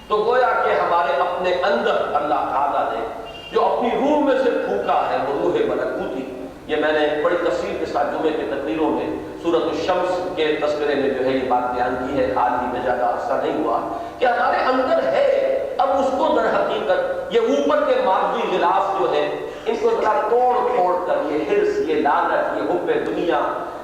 تو گویا کہ ہمارے اپنے اندر اللہ تعالیٰ نے جو اپنی روح میں سے پھونکا ہے وہ روح ملکوتی، یہ میں نے بڑی تفصیل کے ساتھ جمعے کے تقریروں میں سورۃ الشمس کے تذکرے میں جو ہے یہ بات بیان کی ہے، حال ہی میں زیادہ عرصہ نہیں ہوا، کہ ہمارے اندر ہے، اب اس کو در حقیقت یہ اوپر کے مادی غلاف جو ہے ان کو ذرا توڑ پھوڑ کر، یہ حرص، یہ لالچ، یہ حب دنیا،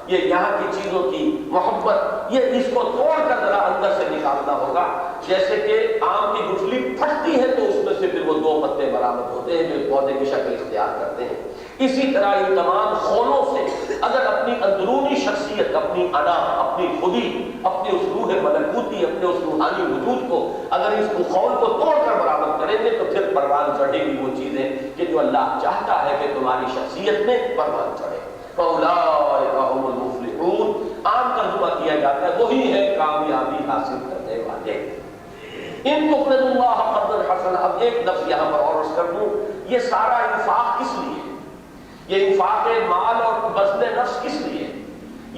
یہ یہاں کی چیزوں کی محبت، یہ اس کو توڑ کر ذرا اندر سے نکالنا ہوگا۔ جیسے کہ آم کی گٹھلی پھٹتی ہے تو اس میں سے پھر وہ دو پتے برآمد ہوتے ہیں جو پودے کی شکل اختیار کرتے ہیں، اسی طرح ان تمام خونوں سے اگر اپنی اندرونی شخصیت، اپنی انا، اپنی خودی، اپنی اس روح ملکوتی، اپنے اس روحانی وجود کو اگر اس خون کو توڑ کر برآمد کریں گے تو پھر پروان چڑھے گی وہ چیزیں کہ جو اللہ چاہتا ہے کہ تمہاری شخصیت میں پروان چڑھے۔ فَأُولَٰئِكَ هُمُ الْمُفْلِحُونَ، عام ترجمہ کیا جاتا ہے وہی ہے کامیابی حاصل کرنے والے۔ ان تقرضوا اللہ قرضا حسنا، اب ایک لفظ یہاں پر اور عرض کر دوں، یہ سارا انفاق کس لیے، یہ انفاق مال اور بذل نفس کس لیے،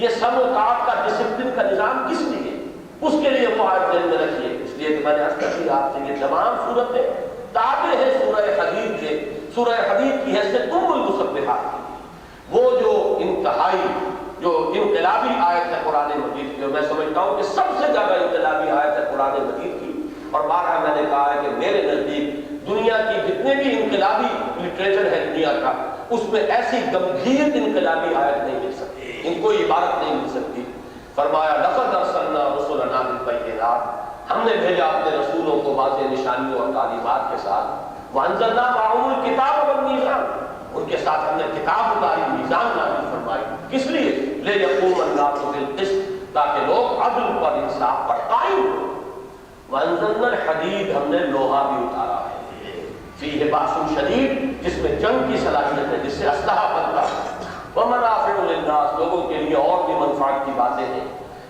یہ سم و طاعت کا ڈسپلن کا نظام کس لیے، اس کے لیے وہ آیت ذہن میں رکھیے، اس لیے کہ میں نے عرض کی آپ سے یہ تمام صورتیں تابع ہے سورہ حدید کے، سورہ حدید کی حیثیت المسبحات کی، وہ جو انتہائی جو انقلابی آیت ہے قرآن مجید کی، اور میں سمجھتا ہوں کہ سب سے زیادہ انقلابی آیت ہے قرآن مجید کی، اور بارہا میں نے کہا ہے کہ میرے نزدیک دنیا کی جتنے بھی انقلابی لٹریچر ہے دنیا کا، اس میں ایسی گمبھیر انقلابی آیت نہیں مل سکتی، ان کو عبارت نہیں مل سکتی۔ فرمایا لقد ارسلنا رسلنا بالبینات، ہم نے بھیجا اپنے رسولوں کو واضح نشانیوں اور تعلیمات کے ساتھ، وانزلنا معهم الکتاب والمیزان، ان کے ساتھ ہم نے کتاب اتاری، میزان نازل فرمائی، کس لیے؟ لیقوم الناس بالقسط، تاکہ لوگ عدل پر، انصاف پر قائم ہوں۔ وانزلنا الحدید، ہم نے لوہا بھی اتارا ہے، فیہ باس شدید، جس میں جنگ کی صلاحیت ہے، جس سے اسلحہ بنتا ہے، ومنافع للناس، لوگوں کے لیے اور بھی منفعت کی باتیں ہیں،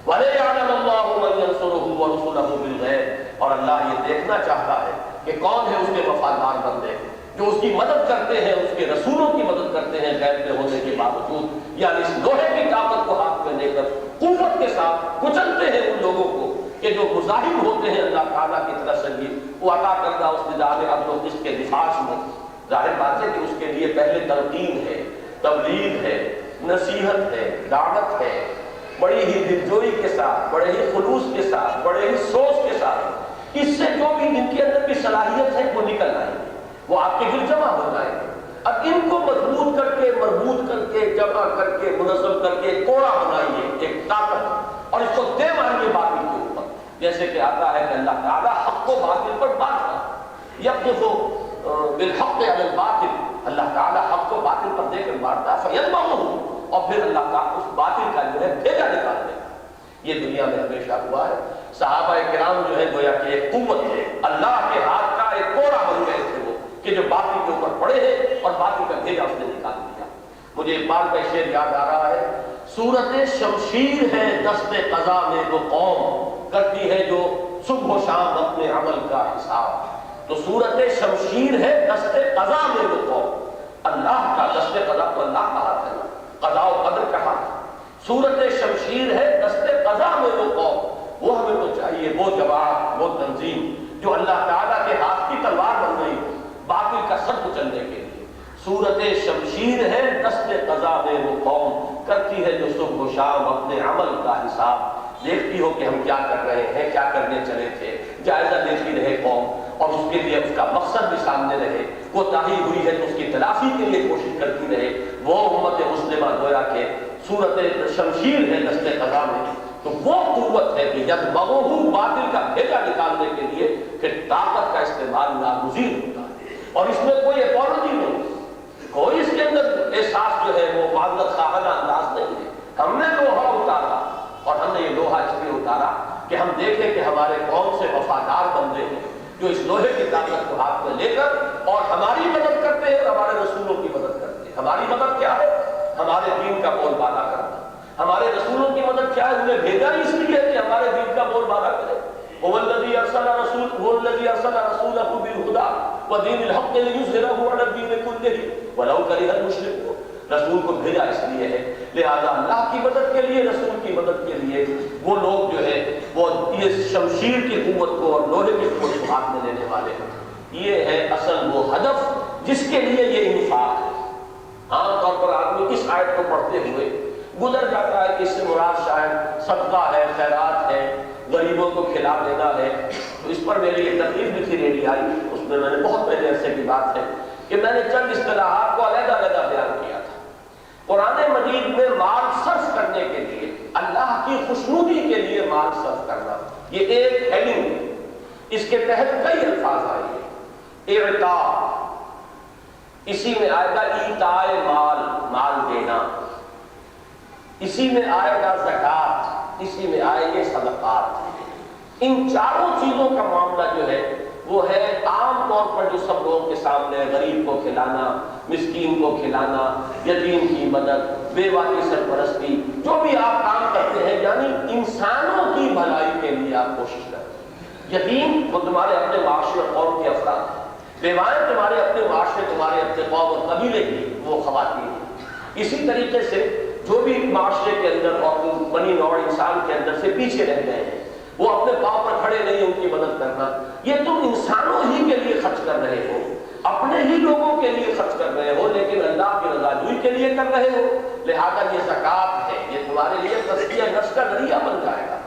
وَلِيَعْلَمَ اللَّهُ مَن يَنصُرُهُ وَرُسُلَهُ بِالْغَيْبِ، اور اللہ یہ دیکھنا چاہتا ہے کہ کون ہے اس کے وفادار بندے جو اس کی مدد کرتے ہیں، اس کے رسولوں کی مدد کرتے ہیں غیب میں ہونے کے باوجود، یعنی اس لوہے کی طاقت کو ہاتھ میں لے کر قوت کے ساتھ کچلتے ہیں ان لوگوں کو کہ جو مزاحم ہوتے ہیں اللہ تعالیٰ کی طرف سے بھی وہ عطا کردہ اس نظام عدل و قسط کے دفاع میں۔ ظاہر بات ہے کہ اس کے لیے پہلے تلقین ہے، تبلیغ ہے، نصیحت ہے، دعوت ہے، بڑی ہی دلجوئی کے ساتھ، بڑے ہی خلوص کے ساتھ، بڑے ہی سوچ کے ساتھ، اس سے جو بھی ان کے اندر کی صلاحیت ہے وہ نکل آئے گی، وہ آپ کے گھر جمع ہو جائے گا۔ اب ان کو مضبوط کر کے جمع کر کے منظم کر کے ایک کوڑا بنائیے، ایک طاقت، اور اس کو دے ماریے باطل کے اوپر، جیسے کہ آتا ہے کہ اللہ تعالیٰ حق کو باطل پر مارتا، یقذف بالحق علی الباطل، اللہ تعالیٰ حق کو باطل پر دے کر مارتا ہے، فیدمغہ، اور پھر اللہ تعالیٰ اس باطل کا جو ہے بھیجا نکال دے. یہ دنیا میں ہمیشہ ہوا ہے. صحابہ کرام جو ہے گویا کہ ایک قوت ہے، اللہ کے ہاتھ کا ایک کوڑا بن گئے تھے وہ، کہ جو باطل کے اوپر پڑے ہیں اور باطل کا بھیجا اس نے نکال دیا. مجھے اقبال کا شعر یاد آ رہا ہے، صورت شمشیر ہے دست قضا میں وہ قوم، کرتی ہے جو صبح و شام اپنے عمل کا حساب. تو صورت شمشیر ہے دست قضا میں وہ قوم، اللہ کا دست قضا تو اللہ کا ہاتھ ہے، قضا و قدر کا ہاتھ. صورت شمشیر ہے دست قضا میں وہ قوم، وہ ہمیں تو چاہیے وہ جماعت، وہ تنظیم جو اللہ تعالیٰ کے ہاتھ کی تلوار بن گئی ہو باطل کا سر کچلنے کے لیے. صورت شمشیر ہے دست قضا میں وہ قوم، کرتی ہے جو صبح و شام اپنے عمل کا حساب. دیکھتی ہو کہ ہم کیا کر رہے ہیں، کیا کرنے چلے تھے، جائزہ لیتی رہے قوم، اور اس کے لیے اس کا مقصد بھی سامنے رہے. کوتاہی ہوئی ہے تو اس کی تلافی کے لیے کوشش کرتی رہے. وہ امت مسلمہ گویا کہ صورت شمشیر ہے دست قضا میں. تو وہ قوت ہے کہ یدمغہ، باطل کا بھیجا نکالنے کے لیے کہ طاقت کا استعمال ناگزیر ہوتا ہے، اور اس میں کوئی اپولوجی نہیں، کوئی اس کے اندر احساس جو ہے وہ معذرت خواہانہ انداز نہیں ہے. ہم نے لوہا اتارا، اور ہم نے یہ لوہا اس لیے اتارا کہ ہم دیکھیں کہ ہمارے قوم سے وفادار بندے ہیں جو اس لوہے کی طاقت کو ہاتھ میں لے کر اور ہماری مدد کرتے ہیں اور ہمارے رسولوں کی مدد کرتے ہیں. ہماری مدد کیا ہے؟ ہمارے دین کا بول بالا کرنا. ہمارے رسولوں کی مدد کیا ہے؟ انہیں بھیجا اس لیے کہ ہمارے دین کا بول بالا کرے. هو الذي ارسل رسوله بالهدى ودين الحق ليظهره على الدين كله ولو كره المشركون. رسول کو بھیجا اس لیے ہے، لہذا اللہ کی مدد کے لیے، رسول کی مدد کے لیے وہ لوگ جو ہے وہ یہ شمشیر کی قوت کو اور لوہے کی قوت کو ہاتھ میں لینے والے ہیں. یہ ہے اصل وہ ہدف جس کے لیے یہ انفاق ہے. عام طور پر آدمی اس آیت کو پڑھتے ہوئے گزر جاتا ہے کہ اس سے مراد شاید صدقہ ہے، خیرات ہے، غریبوں کو کھلا دینا ہے. تو اس پر میری ایک تقریر بھی تھی ریڈیائی، اس میں میں نے بہت پہلے عرصے کی بات ہے کہ میں نے چند اصطلاحات کو علیحدہ علیحدہ بیان کیا تھا. قرآن مجید میں مال صرف کرنے کے لیے، اللہ کی خوشنودی کے لیے مال صرف کرنا، یہ ایک ہیڈنگ ہے. اس کے تحت کئی الفاظ آئے ہیں. اعطاء، اسی میں آئے گا ایتاء مال، مال دینا. اسی میں آئے گا زکوٰۃ، اسی میں آئے گے صدقات. ان چاروں چیزوں کا معاملہ جو ہے وہ ہے عام طور پر جو سب لوگوں کے سامنے، غریب کو کھلانا، مسکین کو کھلانا، یتیم کی مدد، بیوہ کی سرپرستی، جو بھی آپ کام کرتے ہیں یعنی انسانوں کی بھلائی کے لیے آپ کوشش کرتے ہیں. یتیم وہ تمہارے اپنے معاشرے اور قوم کے افراد ہیں، بیوائیں تمہارے اپنے معاشرے، تمہارے اپنے قوم اور قبیلے کی وہ خواتین ہیں. اسی طریقے سے جو بھی معاشرے کے اندر اور بنی نوع انسان کے اندر سے پیچھے رہ گئے ہیں، وہ اپنے پاؤں پر کھڑے نہیں، ان کی مدد کرنا. یہ تم انسانوں ہی کے لیے خرچ کر رہے ہو، اپنے ہی لوگوں کے لیے خرچ کر رہے ہو، لیکن اللہ کی رضا جوئی کے لیے کر رہے ہو. لہذا یہ زکوٰۃ ہے، یہ تمہارے لیے تزکیہ نفس کا ذریعہ بن جائے گا.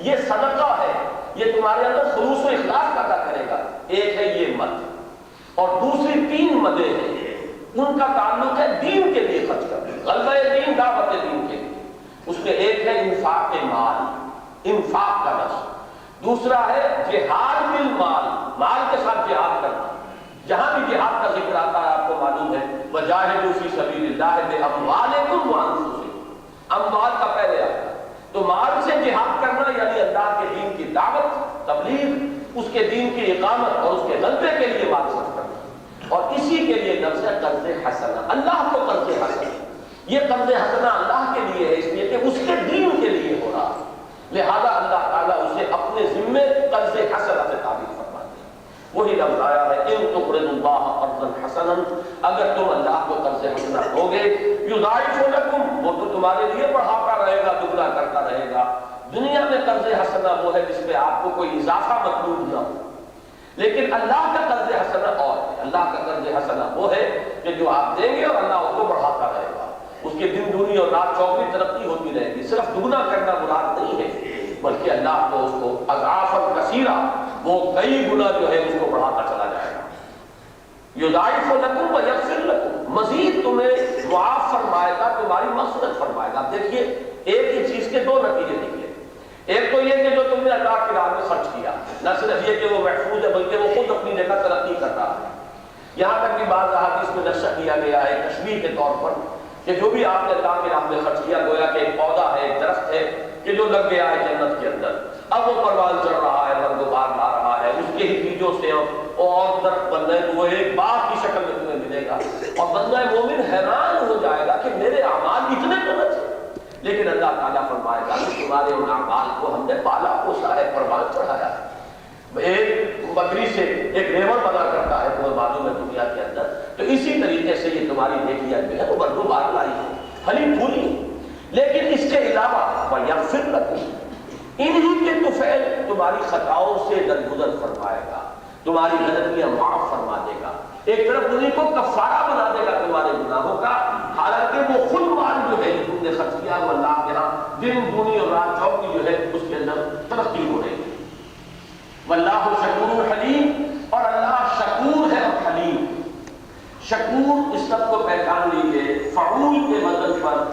یہ صدقہ ہے، یہ تمہارے اندر خلوص و اخلاص پیدا کرے گا. ایک ہے یہ مد، اور دوسری تین مدیں ہیں، ان کا تعلق ہے دین کے لیے خرچ کرنا، غلبہ دین، دعوت دین کے لیے. اس میں ایک ہے انفاق مال، انفاق کا لفظ. دوسرا ہے جہاد بالمال، مال کے ساتھ جہاد کرنا. جہاں بھی جہاد کا ذکر آتا ہے آپ کو معلوم ہے وجاہدوا فی سبیل اللہ باموالکم وانفسکم، اموال کا پہلے آتا ہے. تو مال سے جہاد کرنا یعنی اللہ کے دین کی دعوت، تبلیغ، اس کے دین کی اقامت اور اس کے غلبے کے لیے مال صرف کرنا. اور اسی کے لیے لفظ ہے قرض حسنہ، اللہ کو قرض حسنہ. یہ قرض حسنہ اللہ کے لیے ہے، اس لیے کہ اس کے دین کے لیے ہو رہا ہے. لہذا اللہ تعالیٰ اسے اپنے ذمے قرض حسنہ سے تعبیر فرماتے ہیں. وہی لفظ آیا ہے ان تقرضوا اللہ قرضا حسنا، اگر تم اللہ کو قرض حسنہ دو گے یضاعف لکم، وہ تو تمہارے لیے بڑھاتا رہے گا، دگنا کرتا رہے گا. دنیا میں قرض حسنہ وہ ہے جس پہ آپ کو کوئی اضافہ مطلوب نہ ہو، لیکن اللہ کا قرض حسنہ اور ہے. اللہ کا قرض حسنہ وہ ہے کہ جو آپ دیں گے اور اللہ اس کو بڑھاتا رہے گا، اس کے دن دنیا اور رات چوگنی ترقی ہوتی رہے گی. صرف دگنا کرنا مراد نہیں ہے، بلکہ اللہ کو اس کو اضعافا کثیرہ، وہ کئی گنا جو ہے اس کو بڑھاتا چلا جائے گا. یضاعف لکم ویغفر لکم، مزید تمہیں معاف فرمائے گا، تمہاری مغفرت فرمائے گا۔ دیکھیے ایک ہی چیز کے دو نتیجے نکلے، ایک تو یہ کہ جو تم نے اللہ کی راہ میں خرچ کیا، نہ صرف یہ کہ وہ محفوظ ہے بلکہ وہ خود اپنی جگہ ترقی کر رہا ہے۔ یہاں تک کہ بعض احادیث میں نشر کیا گیا ہے تشبیہ کے طور پر کہ جو بھی آپ نے اللہ کی راہ میں خرچ کیا گویا کہ ایک پودا ہے، ایک درخت ہے کہ جو لگ گیا ہے جنت کے اندر، اب وہ پروان چڑھ رہا ہے، رنگ و بار لا رہا ہے، اس کے ہی بیجوں سے اور درخت بن رہے تو وہ ایک باغ کی شکل میں تمہیں ملے گا، اور بندہ مومن حیران ہو جائے گا کہ میرے اعمال اتنے تو نہ تھے، لیکن اللہ تعالیٰ فرمائے گا کہ تمہارے ان اعمال کو ہم نے پالا پوسا ہے، پروان چڑھایا ہے۔ ایک بکری سے ایک ریوڑ بنا کرتا ہے تمہیں معلوم ہے دنیا کے اندر، تو اسی طریقے سے یہ تمہاری نیکیاں جو ہے وہ بردو بار لائی ہے، پھلی پھولی، لیکن اس کے علاوہ وَيَغْفِرْ لَكُمْ، انہی کے طفیل تمہاری خطاؤں سے درگزر فرمائے گا، تمہاری غلطیاں معاف فرما دے گا، ایک طرف انہیں کو کفارہ بنا دے گا تمہارے گناہوں کا، حالانکہ وہ خود مال جو ہے تم نے خرچ کیا وہ اللہ کے ہاں دن دنیا اور رات چوکی جو ہے اس کے اندر ترقی ہو رہی ہے۔ واللہ شکور حلیم، اور اللہ شکور ہے اور حلیم۔ شکور اس سب کو پہچان لیجیے، فعول کے وزن پر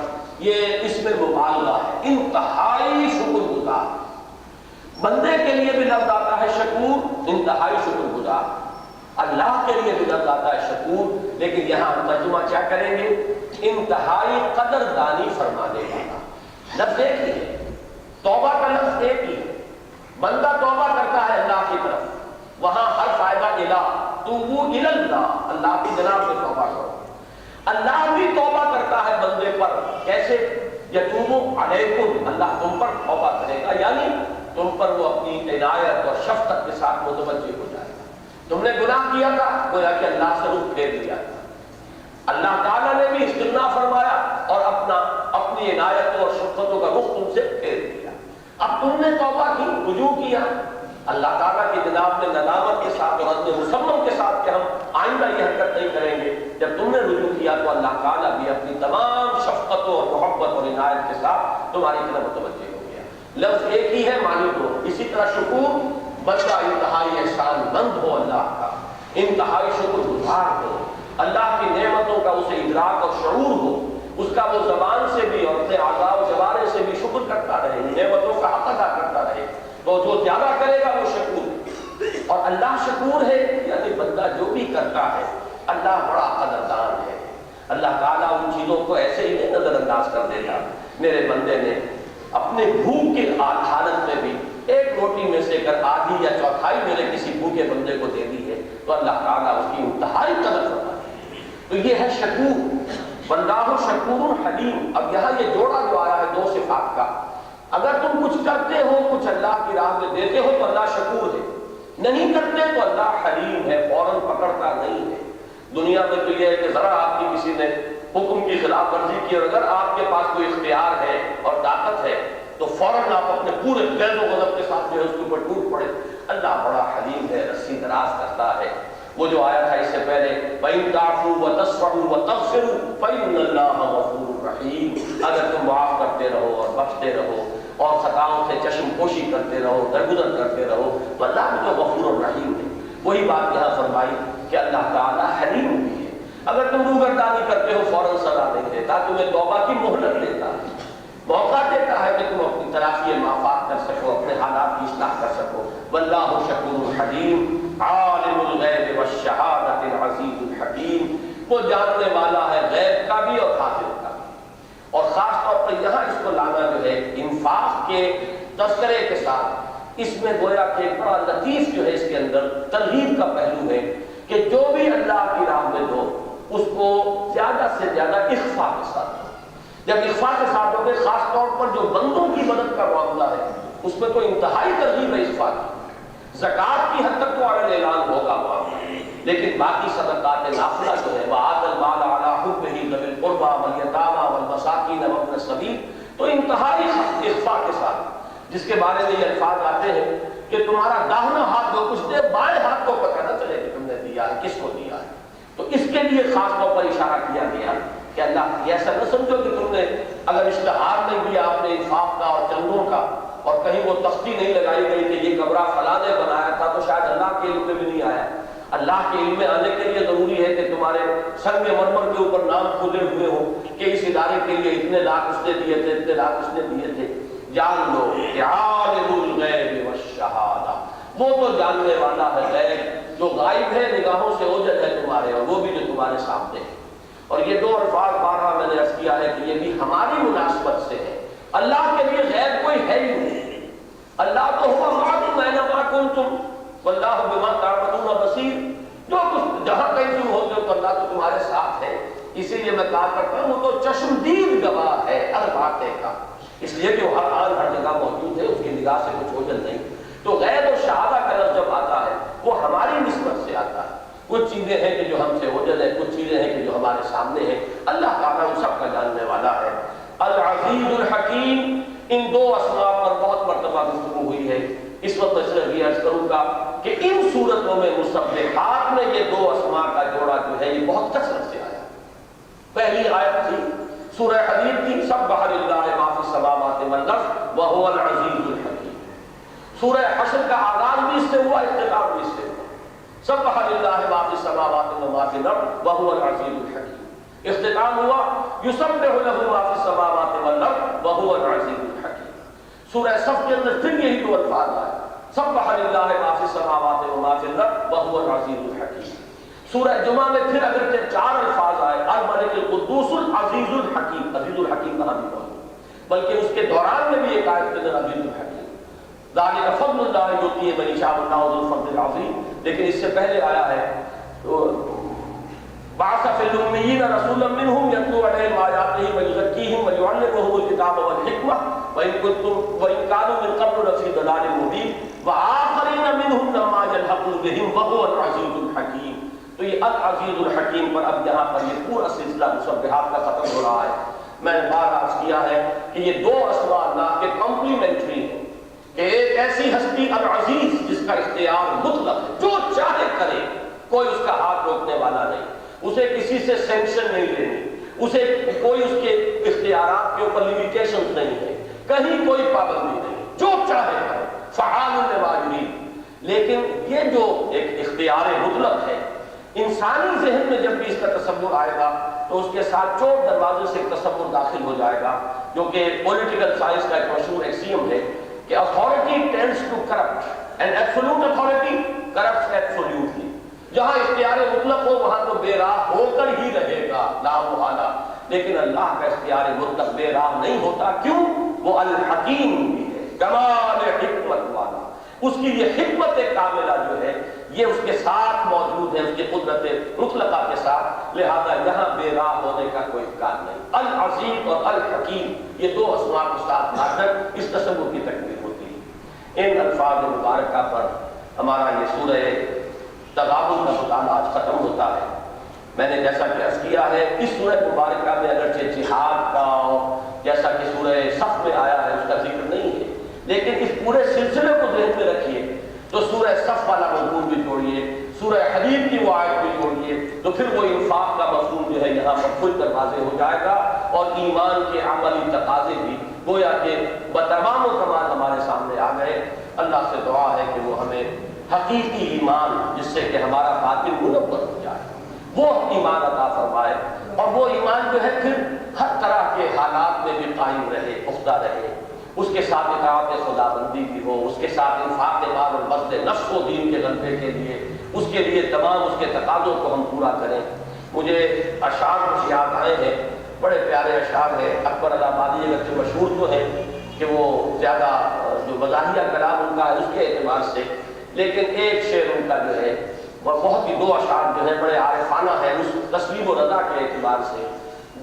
یہ اس میں مبالغہ ہے، انتہائی شکر گزار۔ بندے کے لیے بھی لفظ آتا ہے شکور، انتہائی شکر گزار، اللہ کے لیے بھی لفظ آتا ہے شکور، لیکن یہاں ہم ترجمہ کیا کریں گے؟ انتہائی قدردانی فرمانے والا۔ لفظ ایک ہی ہے، توبہ کا لفظ ایک ہی ہے، بندہ توبہ کرتا ہے اللہ کی طرف، وہاں ہر فائدہ الہ، توبو الی اللہ، اللہ کی جناب میں توبہ کرو۔ اللہ بھی توبہ کرتا ہے بندے پر، کیسے؟ یتوبو علیکم، اللہ تم پر توبہ کرے گا، یعنی تم پر وہ اپنی عنایت اور شفقت کے ساتھ متوجہ ہو جائے گا۔ تم نے گناہ کیا تھا، گویا کہ اللہ سے رخ پھیر لیا تھا، اللہ تعالیٰ نے بھی استغنا فرمایا اور اپنی عنایتوں اور شفقتوں کا رخ تم سے پھیر دیا۔ اب تم نے توبہ کی، رجوع کیا، اللہ تعالیٰ کی جناب میں ندامت کے ساتھ اور عزم مصمم کے ساتھ کہ ہم آئندہ یہ حرکت نہیں کریں گے، جب تم نے رجوع کیا تو اللہ تعالیٰ بھی اپنی تمام شفقتوں اور محبت اور عنایت کے ساتھ تمہاری طرف متوجہ ہو گیا۔ لفظ ایک ہی ہے، معنی دو۔ اسی طرح شکور، بندہ انتہائی احسان مند ہو اللہ کا، انتہائی شکر گزار ہو، اللہ کی نعمتوں کا اسے ادراک اور شعور ہو، اس کا وہ زبان سے بھی اور اپنے اعضاء و جوارح سے بھی شکر کرتا رہے، نعمتوں کا حق ادا کرتا رہے، تو جو زیادہ کرے گا وہ شکور ہے۔ اور اللہ شکور ہے، یعنی بندہ جو بھی کرتا ہے اللہ بڑا قدردان ہے۔ اللہ تعالیٰ ان چیزوں کو ایسے ہی نہیں نظر انداز کر دیتا۔ میرے بندے نے اپنے بھوک کی حالت میں بھی ایک روٹی میں سے اگر آدھی یا چوتھائی میرے کسی بھوکے بندے کو دے دی ہے تو اللہ تعالیٰ اس کی انتہائی قدر کرتا ہے۔ تو یہ ہے شکور، واللہ شکور حلیم۔ اب یہاں یہ جوڑا جو آیا ہے دو صفات کا، اگر تم کچھ کرتے ہو، کچھ اللہ کی راہ میں دیتے ہو تو اللہ شکور ہے، نہیں کرتے تو اللہ حلیم ہے، فوراً پکڑتا نہیں ہے۔ دنیا میں تو یہ ہے کہ ذرا آپ کی کسی نے حکم کی خلاف ورزی کی اور اگر آپ کے پاس کوئی اختیار ہے اور طاقت ہے تو فوراً آپ اپنے پورے غیظ و غضب کے ساتھ جو ہے اس کے اوپر ٹوٹ پڑے۔ اللہ بڑا حلیم ہے، رسی دراز کرتا ہے۔ وہ جو آیا تھا اس سے پہلے وَإِن تَعْفُوا وَتَصْفَحُوا وَتَغْفِرُوا فَإِنَّ اللَّهَ غَفُورٌ رَحِيمٌ، اگر تم معاف کرتے رہو اور بخشتے رہو اور خطاؤں سے چشم پوشی کرتے رہو، درگزر کرتے رہو تو اللہ بھی تو غفور الرحیم ہے۔ وہی بات یہاں فرمائی کہ اللہ تعالیٰ حلیم بھی ہے، اگر تم روگردانی کرتے ہو فوراً سزا نہیں دیتا، تمہیں توبہ کی مہلت دیتا ہے، موقع دیتا ہے کہ تم اپنی تلافی معافات کر سکو، اپنے حالات کی اصلاح کر سکو۔ واللہ شکور حلیم، عالم الغیب والشہادۃ العزیز الحکیم، وہ جاننے والا ہے غیب کا بھی اور حاضر کا بھی۔ اور خاص طور پر یہاں اس کو لانا جو ہے انفاق کے تذکرے کے ساتھ، اس میں گویا کہ بڑا لطیف جو ہے اس کے اندر ترغیب کا پہلو ہے کہ جو بھی اللہ کی راہ میں دو اس کو زیادہ سے زیادہ اخفاء کے ساتھ دو۔ جب اخفاء کے ساتھ دو گے، خاص طور پر جو بندوں کی مدد کا معاملہ ہے اس میں تو انتہائی ترغیب ہے اخفاء کی۔ زکوٰۃ کی حد تک تو عالم اعلان ہوگا معاملہ، لیکن باقی صدقات نافلہ جو ہے وَآتَى الْمَالَ عَلَىٰ حُبِّهِ ذَوِي الْقُرْبَىٰ وَالْيَتَامَىٰ وَالْمَسَاكِينَ وَابْنَ السَّبِيلِ، تو انتہائی اخفاء کے ساتھ، جس کے بارے میں یہ الفاظ آتے ہیں کہ تمہارا داہنا ہاتھ جو کچھ دے بائیں ہاتھ کو پتہ نہ چلے کہ تم نے دیا ہے، کس کو دیا ہے۔ تو اس کے لیے خاص طور پر اشارہ کیا گیا کہ اللہ یہ ایسا نہ سمجھو کہ تم نے اگر اشتہار نہیں دیا آپ نے انفاق کا اور چندوں کا اور کہیں وہ تختی نہیں لگائی گئی کہ یہ کمرہ فلاں نے بنایا تھا تو شاید اللہ کے علم میں بھی نہیں آیا، اللہ کے علم میں آنے کے لیے ضروری ہے کہ تمہارے سنگ مرمر کے اوپر نام کھودے ہوئے ہو کہ اس ادارے کے لیے اتنے لاکھ اس نے دیے تھے، اتنے لاکھ اس نے دیے تھے۔ جان لو کہ عالم الغیب والشہادہ، وہ تو جاننے والا ہے غیب، جو غائب ہے، نگاہوں سے اوجھل ہے تمہارے، اور وہ بھی جو تمہارے سامنے ہے۔ اور یہ دو الفاظ بارہا میں نے عرض کیا ہے کہ یہ بھی ہماری مناسبت سے ہے۔ اللہ کے لیے غیب کوئی ہے ہی نہیں۔ اللہ تو ہوا معکم اینما کنتم واللہ بما تعملون بصیر، جو کچھ جہاں کہیں تم ہوتے ہو تو اللہ تو تمہارے ساتھ ہے۔ اسی لیے میں کہا کرتا ہوں وہ تو چشمدید گواہ ہے ہر باتیں کا، اس لیے کہ وہ ہر آن ہر جگہ موجود ہے، اس کی نگاہ سے کچھ اوجھل نہیں۔ تو غیب اور شہادہ کا لفظ جب آتا ہے وہ ہماری نسبت سے آتا ہے۔ کچھ چیزیں ہیں کہ جو ہم سے اوجھل ہے، کچھ چیزیں ہیں کہ جو ہمارے سامنے ہیں۔ اللہ تعالیٰ ان سب کا جاننے والا ہے۔ العزیز الحکیم، ان دو اسماء پر بہت مرتبہ گفتگو ہوئی ہے۔ اس وقت میں صرف یہ عرض کروں گا کہ ان صورتوں میں مسبحات میں یہ دو اسماء کا جوڑا جو ہے یہ بہت کثرت سے آیا۔ پہلی آیت تھی سورہ حدید کی، سبح للہ ما فی السماوات والارض وہو العزیز الحکیم۔ سورہ حشر کا آغاز بھی اس سے ہوا، اختتام بھی اس سے ہوا۔ سبح للہ ما فی السماوات وما فی الارض وہو العزیز الحکیم۔ اختتام ہوا یسبح لہ ما فی السماوات والارض وہو العزیز الحکیم۔ سورہ صف کے اندر پھر یہی دو الفاظ آئے، سبح للہ ما فی السماوات وما فی الارض وہو العزیز الحکیم۔ سورہ جمعہ میں پھر اگرچہ 4 الفاظ آئے، الملک القدوس العزیز الحکیم، عزیز الحکیم کہاں بھی موجود، بلکہ اس کے دوران میں بھی ایک آیت کے اندر عزیز الحکیم، ذالک فضل اللہ یؤتیہ من یشاء واللہ ذو الفضل العظیم۔ لیکن اس سے پہلے آیا ہے بعث فی الامیین رسولا منہم یتلو علیہم آیاتہ ویزکیہم ویعلمہم الکتاب والحکمہ وإن كانوا من قبل لفی ضلال مبین وآخرین منہم لما یلحقوا بہم وہو العزیز الحکیم۔ تو یہ العزیز الحکیم پر اب یہاں پر یہ پورا سلسلہ مسبحات کا ختم ہو رہا ہے۔ میں نے بار عرض کیا ہے کہ یہ دو اسماء اللہ کے کمپلیمنٹری ہیں، کہ ایک ایسی ہستی العزیز جس کا اختیار مطلق ہے، جو چاہے کرے، کوئی اس کا ہاتھ روکنے والا نہیں، اسے کسی سے سینکشن نہیں لینی، اسے کوئی اس کے اختیارات کے اوپر لیمیٹیشن نہیں ہے، کہیں کوئی پابندی نہیں، جو چاہے کرے، فعال لما یرید۔ لیکن یہ جو ایک اختیار مطلق ہے، انسانی ذہن میں جب بھی اس کا تصور آئے گا تو اس کے ساتھ چور دروازے سے ایک تصور داخل ہو جائے گا، جو کہ پولیٹیکل سائنس کا ایک مشہور ایکسیم ہے کہ authority tends to corrupt and absolute authority corrupts absolutely۔ جہاں اختیار مطلق ہو وہاں تو بے راہ ہو کر ہی رہے گا لا محالہ، لیکن اللہ کا اختیار مطلق بے راہ نہیں ہوتا۔ کیوں؟ وہ الحکیم بھی ہے، کمال حکمت والا، اس کی یہ حکمت کاملہ جو ہے یہ اس کے ساتھ موجود ہے، اس کی قدرت مطلقہ کے ساتھ، لہذا یہاں بے راہ ہونے کا کوئی امکان نہیں۔ العزیز اور الحکیم یہ دو اسماء کو ساتھ لا کر اس تصور کی تکمیل ہوتی ہے۔ ان الفاظ مبارکہ پر ہمارا یہ سورہ تغابن کا مطالعہ آج ختم ہوتا ہے۔ میں نے جیسا کہ عرض کیا ہے اس سورہ مبارکہ میں اگرچہ جہاد کا جیسا کہ سورہ صف میں آیا ہے اس کا ذکر نہیں ہے، لیکن اس پورے سلسلے کو ذہن میں رکھیے تو سورہ صف والا مضمون بھی جوڑیے، سورہ حدید کی وہ آیت بھی جوڑیے، تو پھر وہ انفاق کا مفہوم جو ہے یہاں پر کھل کر واضح ہو جائے گا، اور ایمان کے عملی تقاضے بھی گویا کہ بتمام و کمال ہمارے سامنے آ گئے۔ اللہ سے دعا ہے کہ وہ ہمیں حقیقی ایمان جس سے کہ ہمارا باطن منور ہو جائے وہ ایمان عطا فرمائے، اور وہ ایمان جو ہے پھر ہر طرح کے حالات میں بھی قائم رہے، پختہ رہے، اس کے ساتھ اطاعت خدا بندی بھی ہو، اس کے ساتھ انفاق مال اور بذل نفس و دین کے غلبے کے لیے، اس کے لیے تمام اس کے تقاضوں کو ہم پورا کریں۔ مجھے اشعار کچھ یاد آئے ہیں، بڑے پیارے اشعار ہیں، اکبر الہٰبادی اگرچہ مشہور تو ہیں کہ وہ زیادہ جو مزاحیہ کلام ان کا ہے اس کے اعتبار سے، لیکن ایک شعر ان کا جو ہے وہ بہت ہی دو اشعار جو ہیں بڑے عارفانہ ہیں اس تسلیم و رضا کے اعتبار سے۔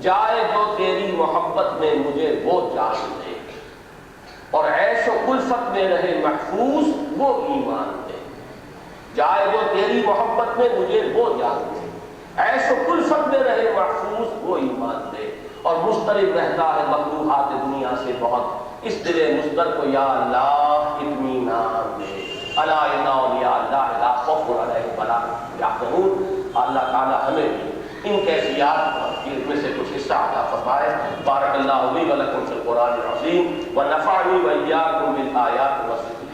جائے جو تیری محبت میں مجھے وہ جان دے، اور عیش و کلفت میں رہے محفوظ وہ ایمان دے۔ جائے جو تیری محبت میں مجھے وہ جان دے، عیش و کلفت میں رہے محفوظ وہ ایمان دے، اور مضطرب رہتا ہے مکروہات دنیا سے بہت، اس دل مضطر کو یا اللہ اطمینان دے۔ الا ان اولیاء اللہ لا خوف علیہم ولا هم یحزنون۔ اللہ تعالی ہمیں ان کیفیات میں سے کچھ حصہ عطا فرمائے۔ بارک اللہ لی و لکم فی القرآن العظیم ونفعنی و ایاکم بالآیات والذکر